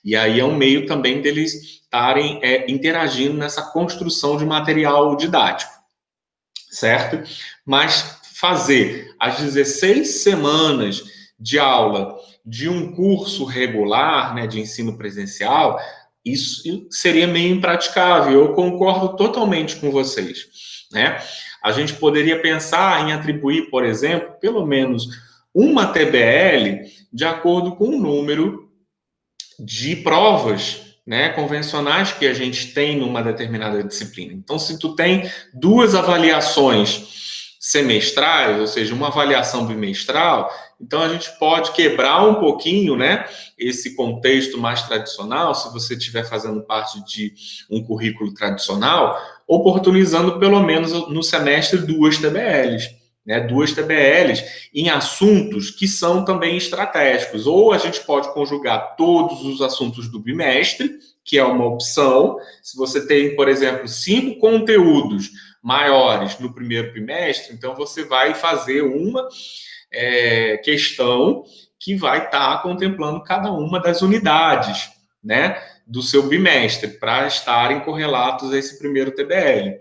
E aí é um meio também deles estarem interagindo nessa construção de material didático, certo? Mas fazer as 16 semanas de aula de um curso regular, né, de ensino presencial, isso seria meio impraticável. Eu concordo totalmente com vocês, né? A gente poderia pensar em atribuir, por exemplo, pelo menos uma TBL de acordo com o número de provas, né, convencionais que a gente tem numa determinada disciplina. Então, se tu tem 2 avaliações semestrais, ou seja, uma avaliação bimestral, então a gente pode quebrar um pouquinho, né, esse contexto mais tradicional, se você estiver fazendo parte de um currículo tradicional, oportunizando pelo menos no semestre 2 TBLs, né, 2 TBLs em assuntos que são também estratégicos. Ou a gente pode conjugar todos os assuntos do bimestre, que é uma opção. Se você tem, por exemplo, 5 conteúdos maiores no primeiro bimestre, então você vai fazer uma questão que vai estar contemplando cada uma das unidades, né, do seu bimestre, para estarem correlatos a esse primeiro TBL.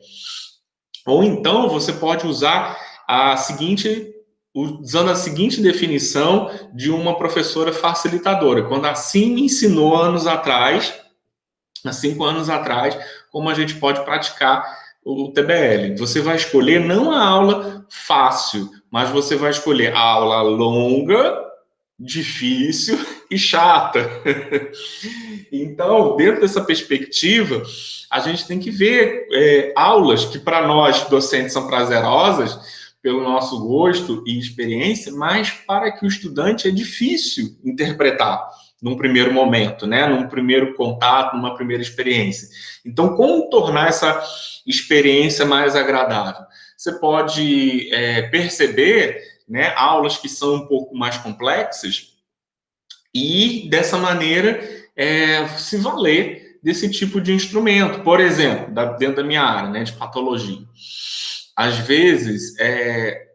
Ou então você pode usar usando a seguinte definição de uma professora facilitadora, quando assim me ensinou anos atrás, há 5 anos atrás, como a gente pode praticar o TBL. Você vai escolher não a aula fácil, mas você vai escolher a aula longa, difícil e chata. Então, dentro dessa perspectiva, a gente tem que ver aulas que para nós docentes são prazerosas pelo nosso gosto e experiência, mas para que o estudante é difícil interpretar num primeiro momento, né? Num primeiro contato, numa primeira experiência. Então, como tornar essa experiência mais agradável? Você pode perceber, né, aulas que são um pouco mais complexas e, dessa maneira, se valer desse tipo de instrumento. Por exemplo, dentro da minha área, né, de patologia. Às vezes,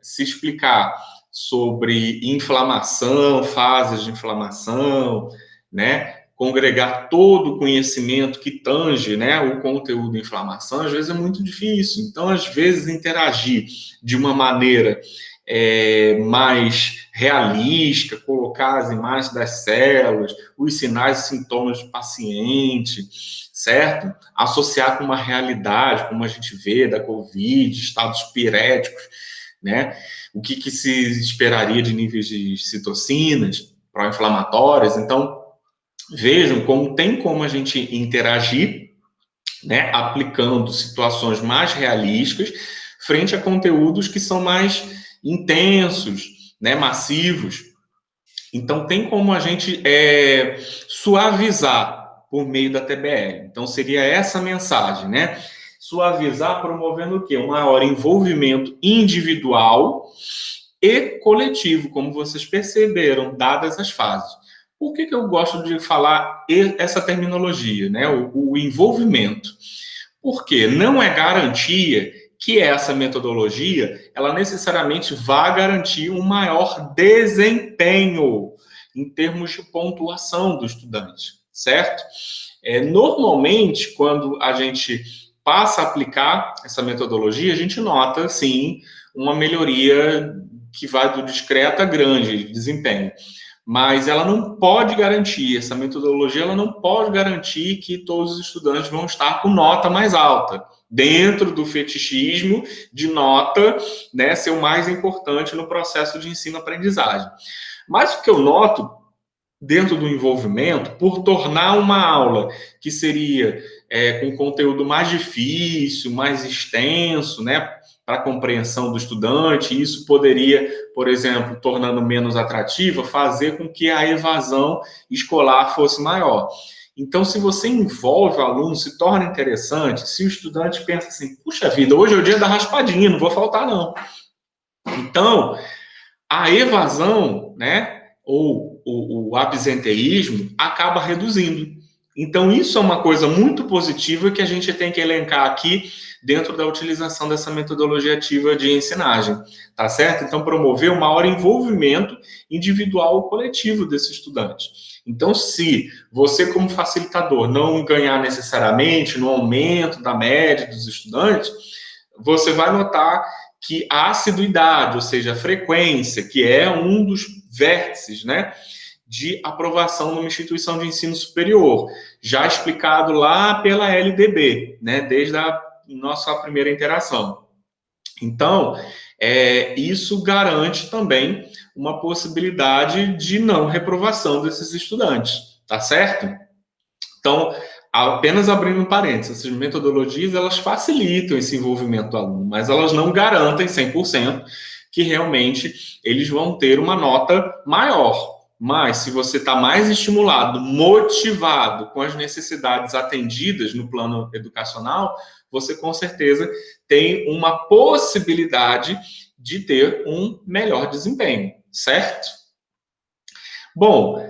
se explicar sobre inflamação, fases de inflamação, né, congregar todo o conhecimento que tange, né, o conteúdo de inflamação, às vezes é muito difícil. Então, às vezes, interagir de uma maneira mais realística, colocar as imagens das células, os sinais e sintomas do paciente, certo? Associar com uma realidade, como a gente vê da Covid, estados piréticos, né? O que se esperaria de níveis de citocinas pró-inflamatórias. Então, vejam como tem como a gente interagir, né, aplicando situações mais realísticas frente a conteúdos que são mais intensos, né, massivos. Então, tem como a gente suavizar por meio da TBL. Então, seria essa a mensagem, né? Suavizar promovendo o quê? Um maior envolvimento individual e coletivo, como vocês perceberam, dadas as fases. Por que eu gosto de falar essa terminologia, né? O envolvimento. Porque não é garantia que essa metodologia, ela necessariamente vá garantir um maior desempenho em termos de pontuação do estudante, certo? Normalmente, quando a gente passa a aplicar essa metodologia, a gente nota, sim, uma melhoria que vai do discreto a grande de desempenho. mas ela não pode garantir, essa metodologia ela não pode garantir que todos os estudantes vão estar com nota mais alta, dentro do fetichismo de nota, né, ser o mais importante no processo de ensino-aprendizagem. Mas o que eu noto dentro do envolvimento, por tornar uma aula que seria com conteúdo mais difícil, mais extenso, né, para a compreensão do estudante, isso poderia, por exemplo, tornando menos atrativa, fazer com que a evasão escolar fosse maior. Então, se você envolve o aluno, se torna interessante, se o estudante pensa assim, puxa vida, hoje é o dia da raspadinha, não vou faltar não. Então, a evasão, né, ou o absenteísmo, acaba reduzindo. Então, isso é uma coisa muito positiva que a gente tem que elencar aqui dentro da utilização dessa metodologia ativa de ensinagem, tá certo? Então, promover um maior envolvimento individual ou coletivo desse estudante. Então, se você, como facilitador, não ganhar necessariamente no aumento da média dos estudantes, você vai notar que a assiduidade, ou seja, a frequência, que é um dos vértices, né, de aprovação numa instituição de ensino superior, já explicado lá pela LDB, né, desde a nossa primeira interação. Então, isso garante também uma possibilidade de não reprovação desses estudantes, tá certo? Então, apenas abrindo um parênteses, essas metodologias, elas facilitam esse envolvimento do aluno, mas elas não garantem 100% que realmente eles vão ter uma nota maior. Mas, se você está mais estimulado, motivado com as necessidades atendidas no plano educacional, você com certeza tem uma possibilidade de ter um melhor desempenho, certo? Bom,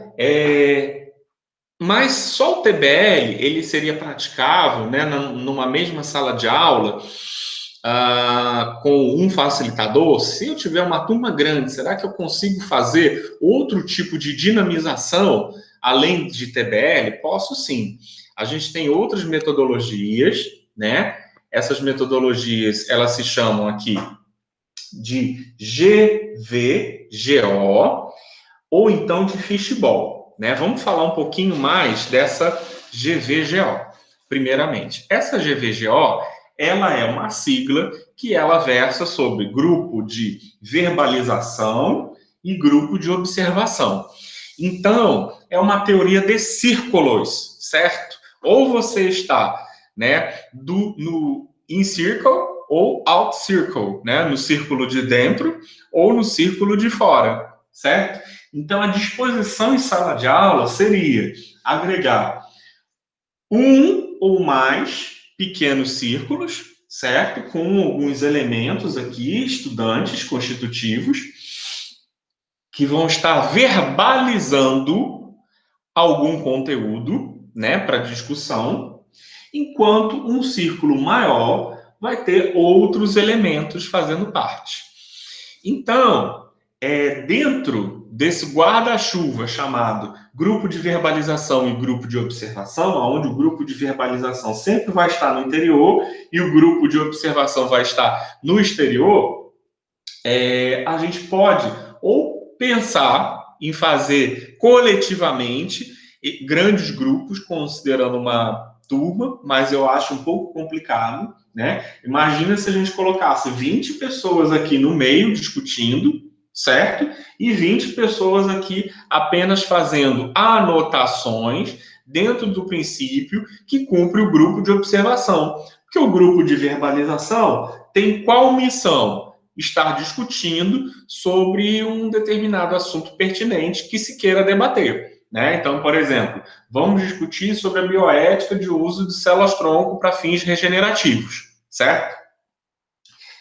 mas só o TBL ele seria praticável, né, numa mesma sala de aula com um facilitador? Se eu tiver uma turma grande, será que eu consigo fazer outro tipo de dinamização além de TBL? Posso sim. A gente tem outras metodologias, né? Essas metodologias elas se chamam aqui de GVGO ou então de fishball, né? Vamos falar um pouquinho mais dessa GVGO. Primeiramente, essa GVGO, ela é uma sigla que ela versa sobre grupo de verbalização e grupo de observação. Então, é uma teoria de círculos, certo? Ou você está, né, no in circle ou out circle, né, no círculo de dentro ou no círculo de fora, certo? Então, a disposição em sala de aula seria agregar um ou mais pequenos círculos, certo? Com alguns elementos aqui, estudantes constitutivos, que vão estar verbalizando algum conteúdo, né, para discussão, enquanto um círculo maior vai ter outros elementos fazendo parte. Então, dentro desse guarda-chuva chamado grupo de verbalização e grupo de observação, onde o grupo de verbalização sempre vai estar no interior e o grupo de observação vai estar no exterior, a gente pode ou pensar em fazer coletivamente grandes grupos, considerando uma turma, mas eu acho um pouco complicado, né? Imagina se a gente colocasse 20 pessoas aqui no meio discutindo, certo? E 20 pessoas aqui apenas fazendo anotações dentro do princípio que cumpre o grupo de observação. Porque o grupo de verbalização tem qual missão? Estar discutindo sobre um determinado assunto pertinente que se queira debater, né? Então, por exemplo, vamos discutir sobre a bioética de uso de células-tronco para fins regenerativos, certo?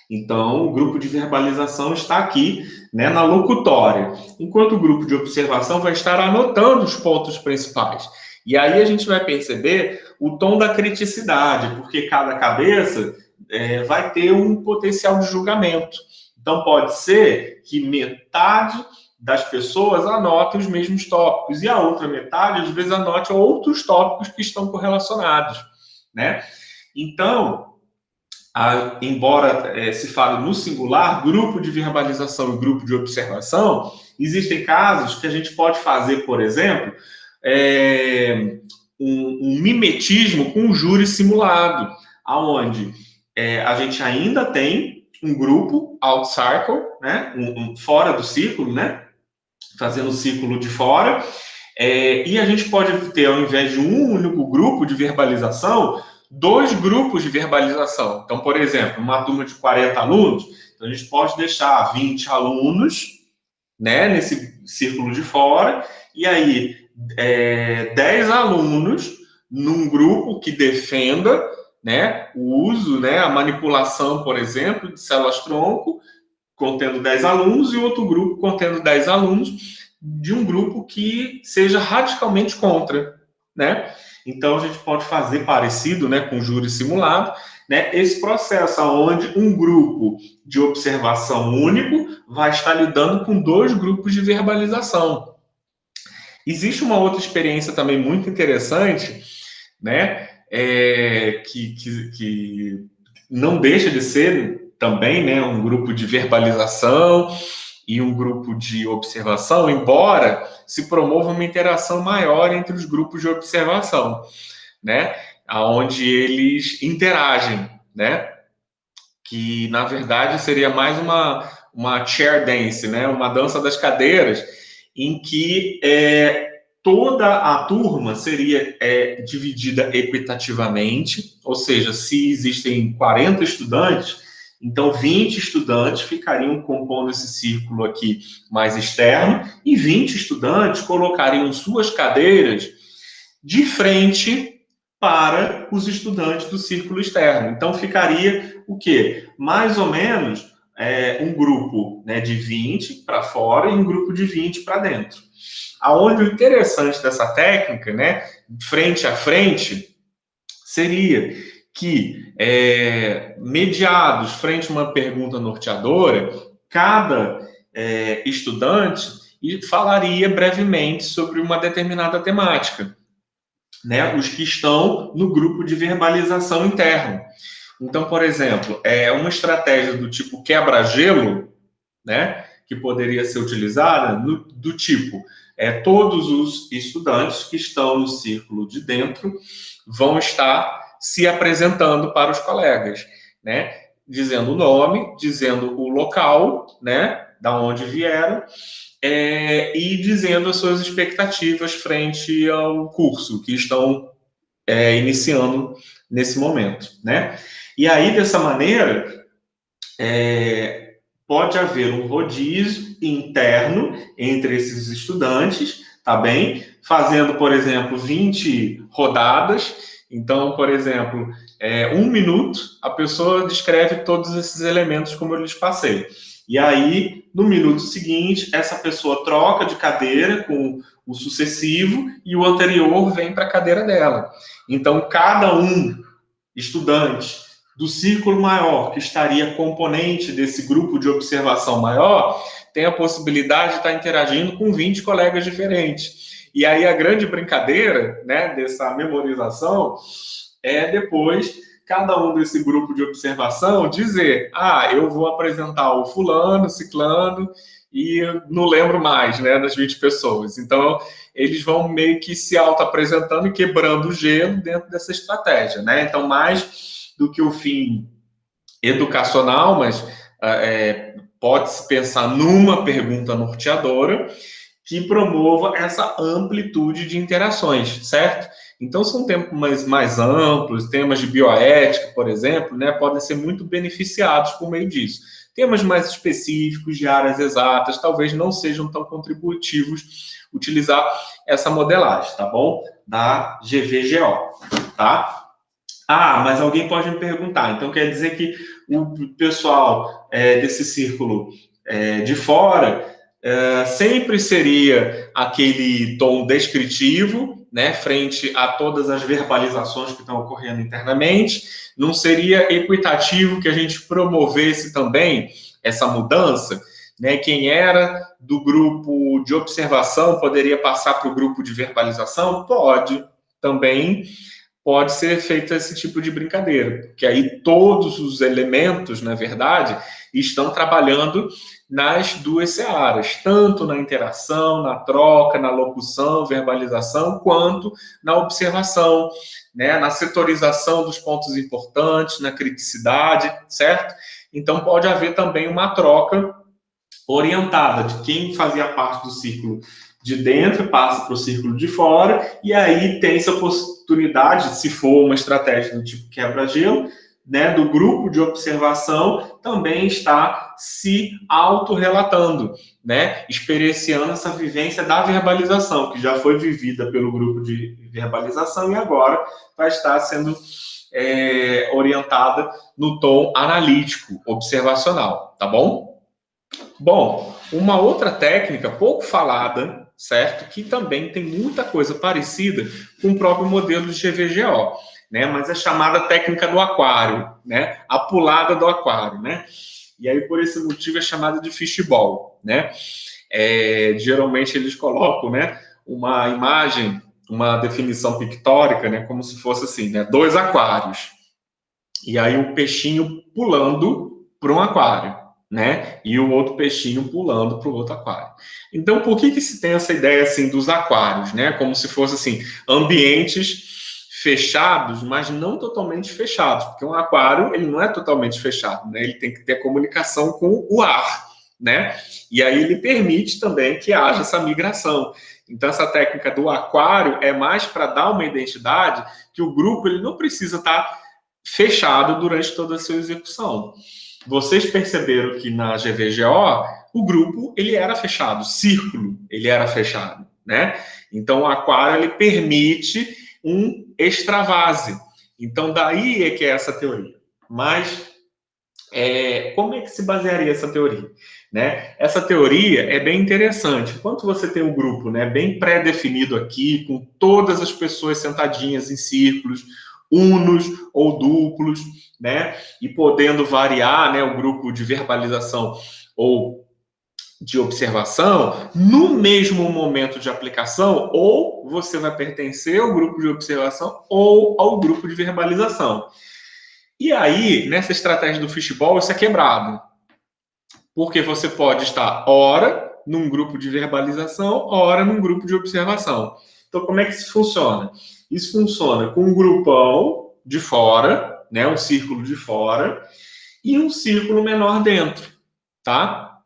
Então, o grupo de verbalização está aqui, né, na locutória, enquanto o grupo de observação vai estar anotando os pontos principais. E aí a gente vai perceber o tom da criticidade, porque cada cabeça vai ter um potencial de julgamento. Então, pode ser que metade das pessoas anote os mesmos tópicos e a outra metade, às vezes, anote outros tópicos que estão correlacionados, né? Então, embora se fale no singular, grupo de verbalização e grupo de observação, existem casos que a gente pode fazer, por exemplo, um mimetismo com um júri simulado, aonde a gente ainda tem um grupo out circle, né, fora do círculo, né, fazendo o círculo de fora, e a gente pode ter, ao invés de um único grupo de verbalização, 2 grupos de verbalização. Então, por exemplo, uma turma de 40 alunos, então a gente pode deixar 20 alunos, né, nesse círculo de fora, e aí 10 alunos num grupo que defenda, né, o uso, né, a manipulação, por exemplo, de células-tronco, contendo 10 alunos, e outro grupo contendo 10 alunos, de um grupo que seja radicalmente contra, né? Então, a gente pode fazer parecido, né, com júri simulado, né, esse processo onde um grupo de observação único vai estar lidando com 2 grupos de verbalização. Existe uma outra experiência também muito interessante, né, que não deixa de ser também, né, um grupo de verbalização e um grupo de observação, embora se promova uma interação maior entre os grupos de observação, né, aonde eles interagem, né, que na verdade seria mais uma chair dance, né, uma dança das cadeiras, em que toda a turma seria dividida equitativamente, ou seja, se existem 40 estudantes, então 20 estudantes ficariam compondo esse círculo aqui mais externo, e 20 estudantes colocariam suas cadeiras de frente para os estudantes do círculo externo. Então ficaria o quê? Mais ou menos um grupo, né, de 20 para fora e um grupo de 20 para dentro. Aonde o interessante dessa técnica, né, frente a frente, seria que, mediados frente a uma pergunta norteadora, cada estudante falaria brevemente sobre uma determinada temática, né, os que estão no grupo de verbalização interno. Então, por exemplo, uma estratégia do tipo quebra-gelo, né, que poderia ser utilizada do tipo, todos os estudantes que estão no círculo de dentro vão estar se apresentando para os colegas, né, dizendo o nome, dizendo o local, né, da onde vieram, e dizendo as suas expectativas frente ao curso que estão iniciando nesse momento, né? E aí, dessa maneira, pode haver um rodízio interno entre esses estudantes, tá bem? Fazendo, por exemplo, 20 rodadas. Então, por exemplo, 1 minuto, a pessoa descreve todos esses elementos como eu lhes passei. E aí, no minuto seguinte, essa pessoa troca de cadeira com o sucessivo e o anterior vem para a cadeira dela. Então, cada estudante do círculo maior, que estaria componente desse grupo de observação maior, tem a possibilidade de estar interagindo com 20 colegas diferentes. E aí a grande brincadeira, né, dessa memorização é depois cada um desse grupo de observação dizer, eu vou apresentar o fulano, ciclano, e não lembro mais, né, das 20 pessoas. Então, eles vão meio que se auto-apresentando e quebrando o gelo dentro dessa estratégia, né? Então, mais do que o fim educacional, mas pode-se pensar numa pergunta norteadora que promova essa amplitude de interações, certo? Então, são temas mais amplos, temas de bioética, por exemplo, né, podem ser muito beneficiados por meio disso. Temas mais específicos, de áreas exatas, talvez não sejam tão contributivos utilizar essa modelagem, tá bom? Da GVGO, tá? Mas alguém pode me perguntar, então quer dizer que o pessoal desse círculo de fora sempre seria aquele tom descritivo, né, frente a todas as verbalizações que estão ocorrendo internamente, não seria equitativo que a gente promovesse também essa mudança, né? Quem era do grupo de observação poderia passar para o grupo de verbalização? Pode também. pode ser feito esse tipo de brincadeira, porque aí todos os elementos, na verdade, estão trabalhando nas duas searas, tanto na interação, na troca, na locução, verbalização, quanto na observação, né, na setorização dos pontos importantes, na criticidade, certo? Então pode haver também uma troca orientada de quem fazia parte do círculo de dentro passa para o círculo de fora, e aí tem essa oportunidade, se for uma estratégia do tipo quebra-gelo, né, do grupo de observação também está se autorrelatando, né, experienciando essa vivência da verbalização, que já foi vivida pelo grupo de verbalização e agora vai estar sendo orientada no tom analítico, observacional, tá bom? Bom, uma outra técnica pouco falada, certo? Que também tem muita coisa parecida com o próprio modelo de GVGO, né? Mas é chamada técnica do aquário, né? A pulada do aquário, né? E aí, por esse motivo, é chamada de fishbowl, né? Geralmente eles colocam, né? Uma imagem, uma definição pictórica, né? Como se fosse assim, né? 2 aquários. E aí o peixinho pulando para um aquário, né? E o outro peixinho pulando para o outro aquário. Então, por que se tem essa ideia assim dos aquários, né? Como se fosse assim ambientes fechados, mas não totalmente fechados, porque um aquário ele não é totalmente fechado, né? Ele tem que ter comunicação com o ar, né? E aí ele permite também que haja essa migração. Então, essa técnica do aquário é mais para dar uma identidade que o grupo ele não precisa estar fechado durante toda a sua execução. Vocês perceberam que na GVGO o grupo ele era fechado, o círculo ele era fechado, né? Então o aquário ele permite um extravase. Então daí é que é essa teoria. Mas como é que se basearia essa teoria? Né? Essa teoria é bem interessante. Enquanto você tem um grupo, né, bem pré-definido aqui, com todas as pessoas sentadinhas em círculos, unos ou duplos, né, e podendo variar, né, o grupo de verbalização ou de observação, no mesmo momento de aplicação, ou você vai pertencer ao grupo de observação ou ao grupo de verbalização. E aí, nessa estratégia do fishbowl, isso é quebrado. Porque você pode estar, ora, num grupo de verbalização, ora, num grupo de observação. Então, como é que isso funciona? Isso funciona com um grupão de fora, né, um círculo de fora, e um círculo menor dentro, tá?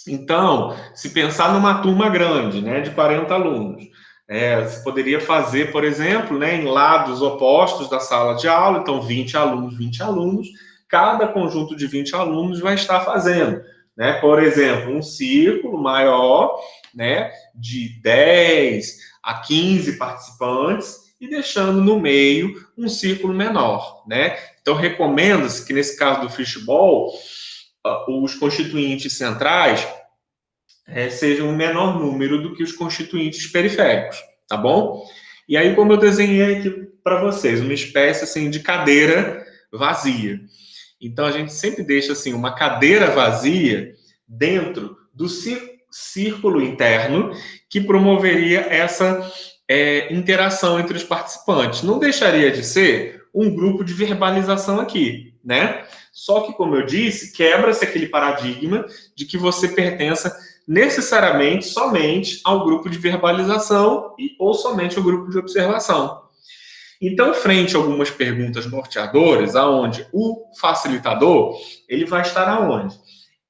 Então, se pensar numa turma grande, né, de 40 alunos, você poderia fazer, por exemplo, né, em lados opostos da sala de aula, então 20 alunos, cada conjunto de 20 alunos vai estar fazendo, né, por exemplo, um círculo maior, né, de 10 a 15 participantes e deixando no meio um círculo menor, né? Então, recomenda-se que, nesse caso do fishbowl, os constituintes centrais sejam um menor número do que os constituintes periféricos, tá bom? E aí, como eu desenhei aqui para vocês, uma espécie assim de cadeira vazia. Então, a gente sempre deixa assim uma cadeira vazia dentro do círculo interno que promoveria essa interação entre os participantes. Não deixaria de ser um grupo de verbalização aqui, né? Só que, como eu disse, quebra-se aquele paradigma de que você pertença necessariamente somente ao grupo de verbalização ou somente ao grupo de observação. Então, frente a algumas perguntas norteadoras, aonde o facilitador ele vai estar aonde?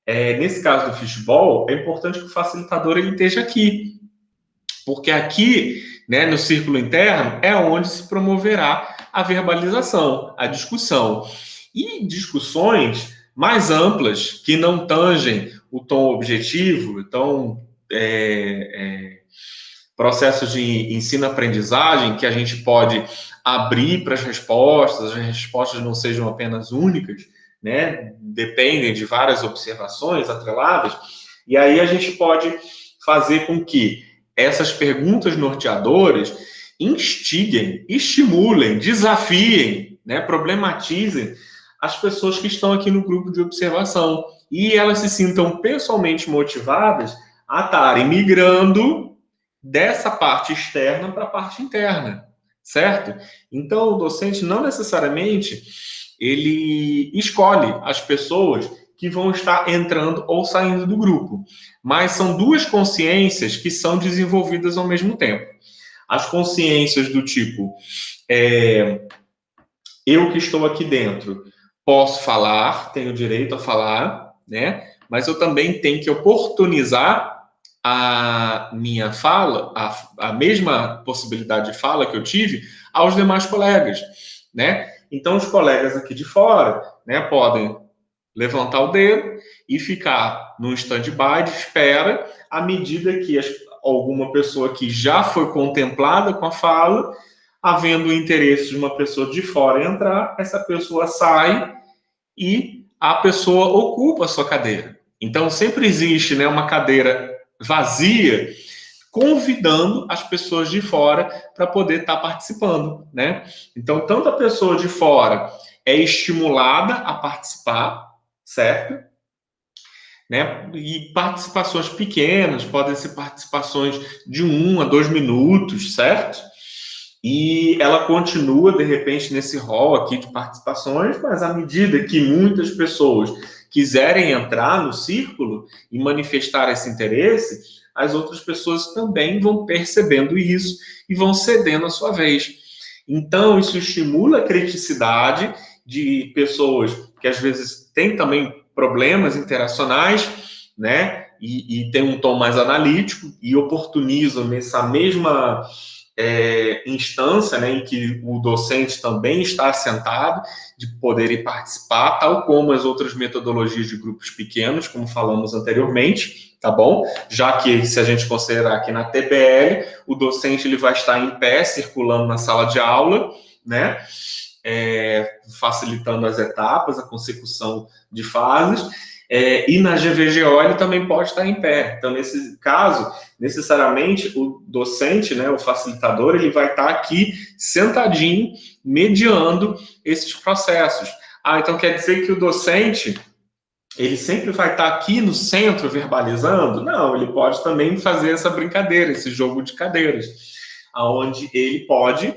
Nesse caso do fishbowl, é importante que o facilitador ele esteja aqui, porque aqui, né, no círculo interno, é onde se promoverá a verbalização, a discussão. E discussões mais amplas, que não tangem o tom objetivo, então, processos de ensino-aprendizagem, que a gente pode abrir para as respostas não sejam apenas únicas, né? Dependem de várias observações atreladas, e aí a gente pode fazer com que essas perguntas norteadoras instiguem, estimulem, desafiem, né? Problematizem as pessoas que estão aqui no grupo de observação e elas se sintam pessoalmente motivadas a estarem migrando dessa parte externa para a parte interna, certo? Então, o docente não necessariamente ele escolhe as pessoas que vão estar entrando ou saindo do grupo, mas são duas consciências que são desenvolvidas ao mesmo tempo. As consciências do tipo, eu que estou aqui dentro posso falar, tenho direito a falar, né? Mas eu também tenho que oportunizar a minha fala, a mesma possibilidade de fala que eu tive aos demais colegas, né? Então, os colegas aqui de fora, né, podem levantar o dedo e ficar no stand-by de espera à medida que alguma pessoa que já foi contemplada com a fala, havendo o interesse de uma pessoa de fora entrar, essa pessoa sai e a pessoa ocupa a sua cadeira. Então, sempre existe, né, uma cadeira vazia, convidando as pessoas de fora para poder estar participando, né? Então, tanto a pessoa de fora é estimulada a participar, certo? Né? E participações pequenas, podem ser participações de 1 a 2 minutos, certo? E ela continua, de repente, nesse rol aqui de participações, mas à medida que muitas pessoas quiserem entrar no círculo e manifestar esse interesse, as outras pessoas também vão percebendo isso e vão cedendo a sua vez. Então, isso estimula a criticidade de pessoas que às vezes têm também problemas interacionais, né? E tem um tom mais analítico e oportunizam nessa mesma instância, né, em que o docente também está assentado, de poderem participar, tal como as outras metodologias de grupos pequenos, como falamos anteriormente, tá bom? Já que, se a gente considerar aqui na TBL, o docente ele vai estar em pé, circulando na sala de aula, né? Facilitando as etapas, a consecução de fases, e na GVGO ele também pode estar em pé. Então, nesse caso, necessariamente, o docente, né, o facilitador, ele vai estar aqui sentadinho, mediando esses processos. Então quer dizer que o docente, ele sempre vai estar aqui no centro verbalizando? Não, ele pode também fazer essa brincadeira, esse jogo de cadeiras, aonde ele pode,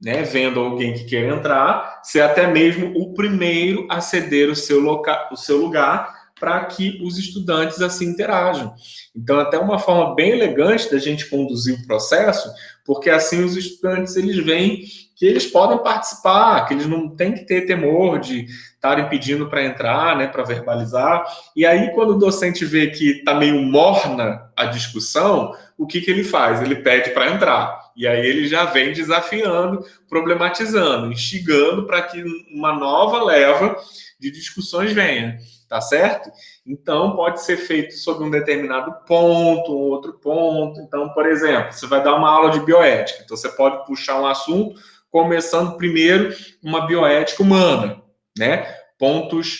né, vendo alguém que quer entrar, ser até mesmo o primeiro a ceder o seu lugar para que os estudantes assim interajam. Então, até uma forma bem elegante da gente conduzir o processo, porque assim os estudantes eles veem que eles podem participar, que eles não têm que ter temor de estarem pedindo para entrar, né, para verbalizar. E aí, quando o docente vê que está meio morna a discussão, o que ele faz? Ele pede para entrar. E aí ele já vem desafiando, problematizando, instigando para que uma nova leva de discussões venha, tá certo? Então, pode ser feito sobre um determinado ponto, um outro ponto. Então, por exemplo, você vai dar uma aula de bioética. Então, você pode puxar um assunto, começando primeiro uma bioética humana, né? Pontos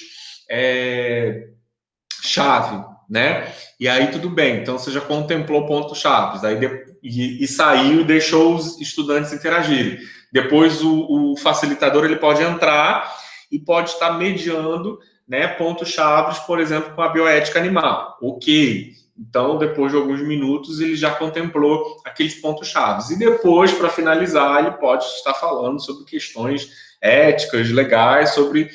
chave, né? E aí tudo bem. Então, você já contemplou pontos chaves. Aí e saiu e deixou os estudantes interagirem. Depois, o facilitador ele pode entrar e pode estar mediando, né, pontos chaves, por exemplo, com a bioética animal. Ok. Então, depois de alguns minutos, ele já contemplou aqueles pontos chaves. E depois, para finalizar, ele pode estar falando sobre questões éticas, legais, sobre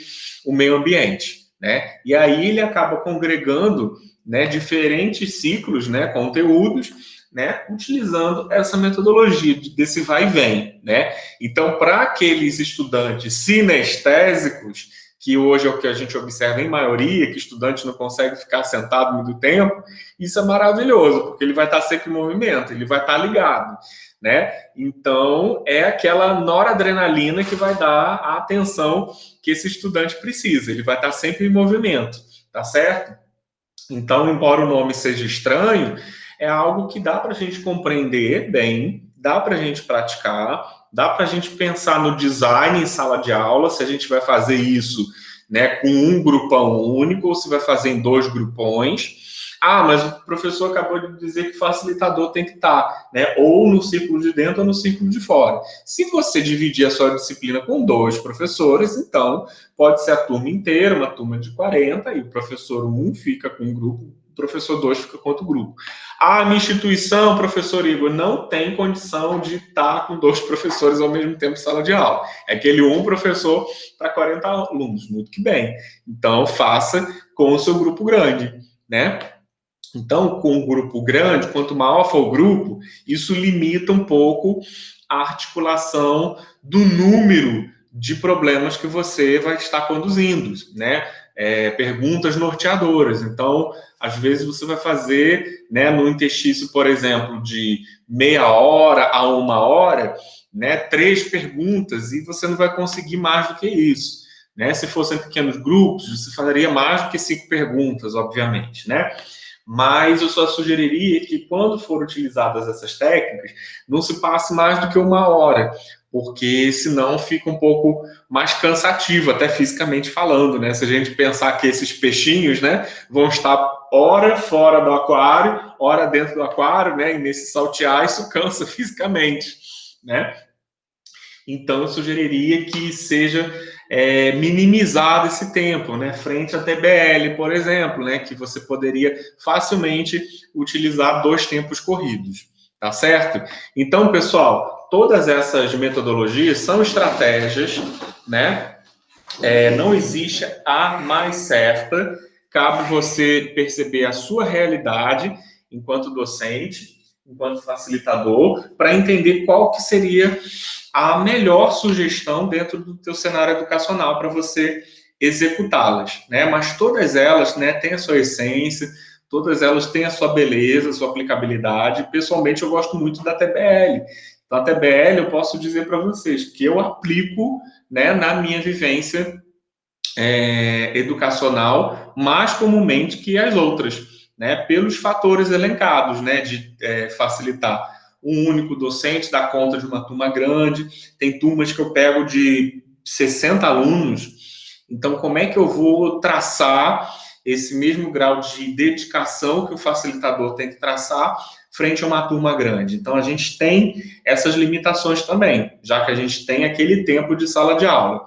o meio ambiente, né? E aí ele acaba congregando, né, diferentes ciclos, né, conteúdos, né, utilizando essa metodologia desse vai e vem, né? Então, para aqueles estudantes sinestésicos, que hoje é o que a gente observa em maioria, que estudante não consegue ficar sentado muito tempo, isso é maravilhoso, porque ele vai estar sempre em movimento, ele vai estar ligado, né? Então, é aquela noradrenalina que vai dar a atenção que esse estudante precisa, ele vai estar sempre em movimento, tá certo? Então, embora o nome seja estranho, é algo que dá para a gente compreender bem, dá para a gente praticar, dá para a gente pensar no design em sala de aula, se a gente vai fazer isso, né, com um grupão único ou se vai fazer em 2 grupões. Mas o professor acabou de dizer que o facilitador tem que estar, né, ou no círculo de dentro ou no círculo de fora. Se você dividir a sua disciplina com 2 professores, então pode ser a turma inteira, uma turma de 40, e o professor 1 fica com um grupo o professor 2 fica com outro grupo. A minha instituição, professor Igor, não tem condição de estar com 2 professores ao mesmo tempo em sala de aula. É aquele um professor para 40 alunos. Muito que bem. Então, faça com o seu grupo grande, né? Então, com um grupo grande, quanto maior for o grupo, isso limita um pouco a articulação do número de problemas que você vai estar conduzindo, né? Perguntas norteadoras. Então, às vezes você vai fazer, né, no interstício, por exemplo, de meia hora a 1 hora, né, 3 perguntas e você não vai conseguir mais do que isso, né? Se fossem pequenos grupos, você faria mais do que 5 perguntas, obviamente, né? Mas eu só sugeriria que, quando for utilizadas essas técnicas, não se passe mais do que 1 hora, porque senão fica um pouco mais cansativo, até fisicamente falando, né? Se a gente pensar que esses peixinhos, né, vão estar hora fora do aquário, hora dentro do aquário, né? E nesse saltear, isso cansa fisicamente, né? Então, eu sugeriria que seja minimizado esse tempo, né? Frente à TBL, por exemplo, né? Que você poderia facilmente utilizar 2 tempos corridos, tá certo? Então, pessoal, todas essas metodologias são estratégias, né? Não existe a mais certa, cabe você perceber a sua realidade enquanto docente, enquanto facilitador, para entender qual que seria a melhor sugestão dentro do teu cenário educacional para você executá-las, né? Mas todas elas, né, têm a sua essência, todas elas têm a sua beleza, a sua aplicabilidade. Pessoalmente, eu gosto muito da TBL. Então, a TBL, eu posso dizer para vocês que eu aplico, né, na minha vivência educacional mais comumente que as outras, né, pelos fatores elencados, né, de facilitar. Um único docente dá conta de uma turma grande, tem turmas que eu pego de 60 alunos, então como é que eu vou traçar esse mesmo grau de dedicação que o facilitador tem que traçar frente a uma turma grande? Então a gente tem essas limitações também, já que a gente tem aquele tempo de sala de aula.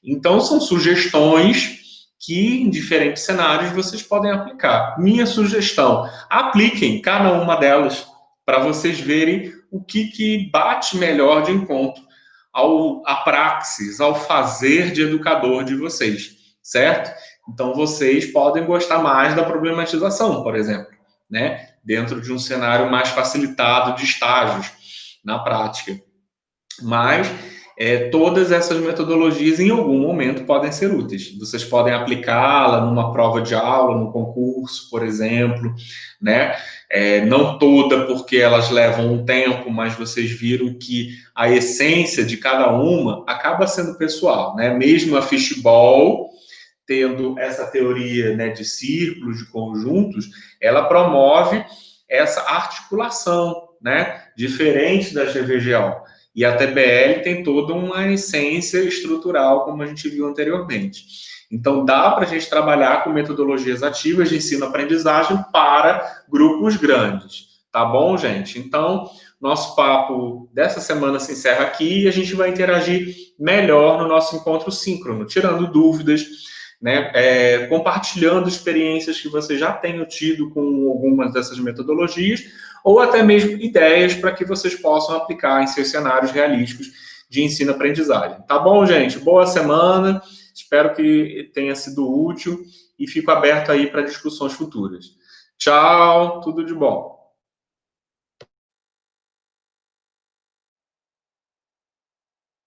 Então, são sugestões que, em diferentes cenários, vocês podem aplicar. Minha sugestão, apliquem cada uma delas para vocês verem o que bate melhor de encontro à praxis, ao fazer de educador de vocês, certo? Então, vocês podem gostar mais da problematização, por exemplo, né? Dentro de um cenário mais facilitado de estágios na prática. Mas todas essas metodologias, em algum momento, podem ser úteis. Vocês podem aplicá-la numa prova de aula, no concurso, por exemplo, né? Não toda, porque elas levam um tempo, mas vocês viram que a essência de cada uma acaba sendo pessoal, né? Mesmo a fishball, tendo essa teoria, né, de círculos, de conjuntos, ela promove essa articulação, né? Diferente da GVGO. E a TBL tem toda uma essência estrutural, como a gente viu anteriormente. Então, dá para a gente trabalhar com metodologias ativas de ensino-aprendizagem para grupos grandes. Tá bom, gente? Então, nosso papo dessa semana se encerra aqui e a gente vai interagir melhor no nosso encontro síncrono, tirando dúvidas, né? Compartilhando experiências que você já tenha tido com algumas dessas metodologias, ou até mesmo ideias para que vocês possam aplicar em seus cenários realísticos de ensino-aprendizagem. Tá bom, gente? Boa semana, espero que tenha sido útil e fico aberto aí para discussões futuras. Tchau, tudo de bom.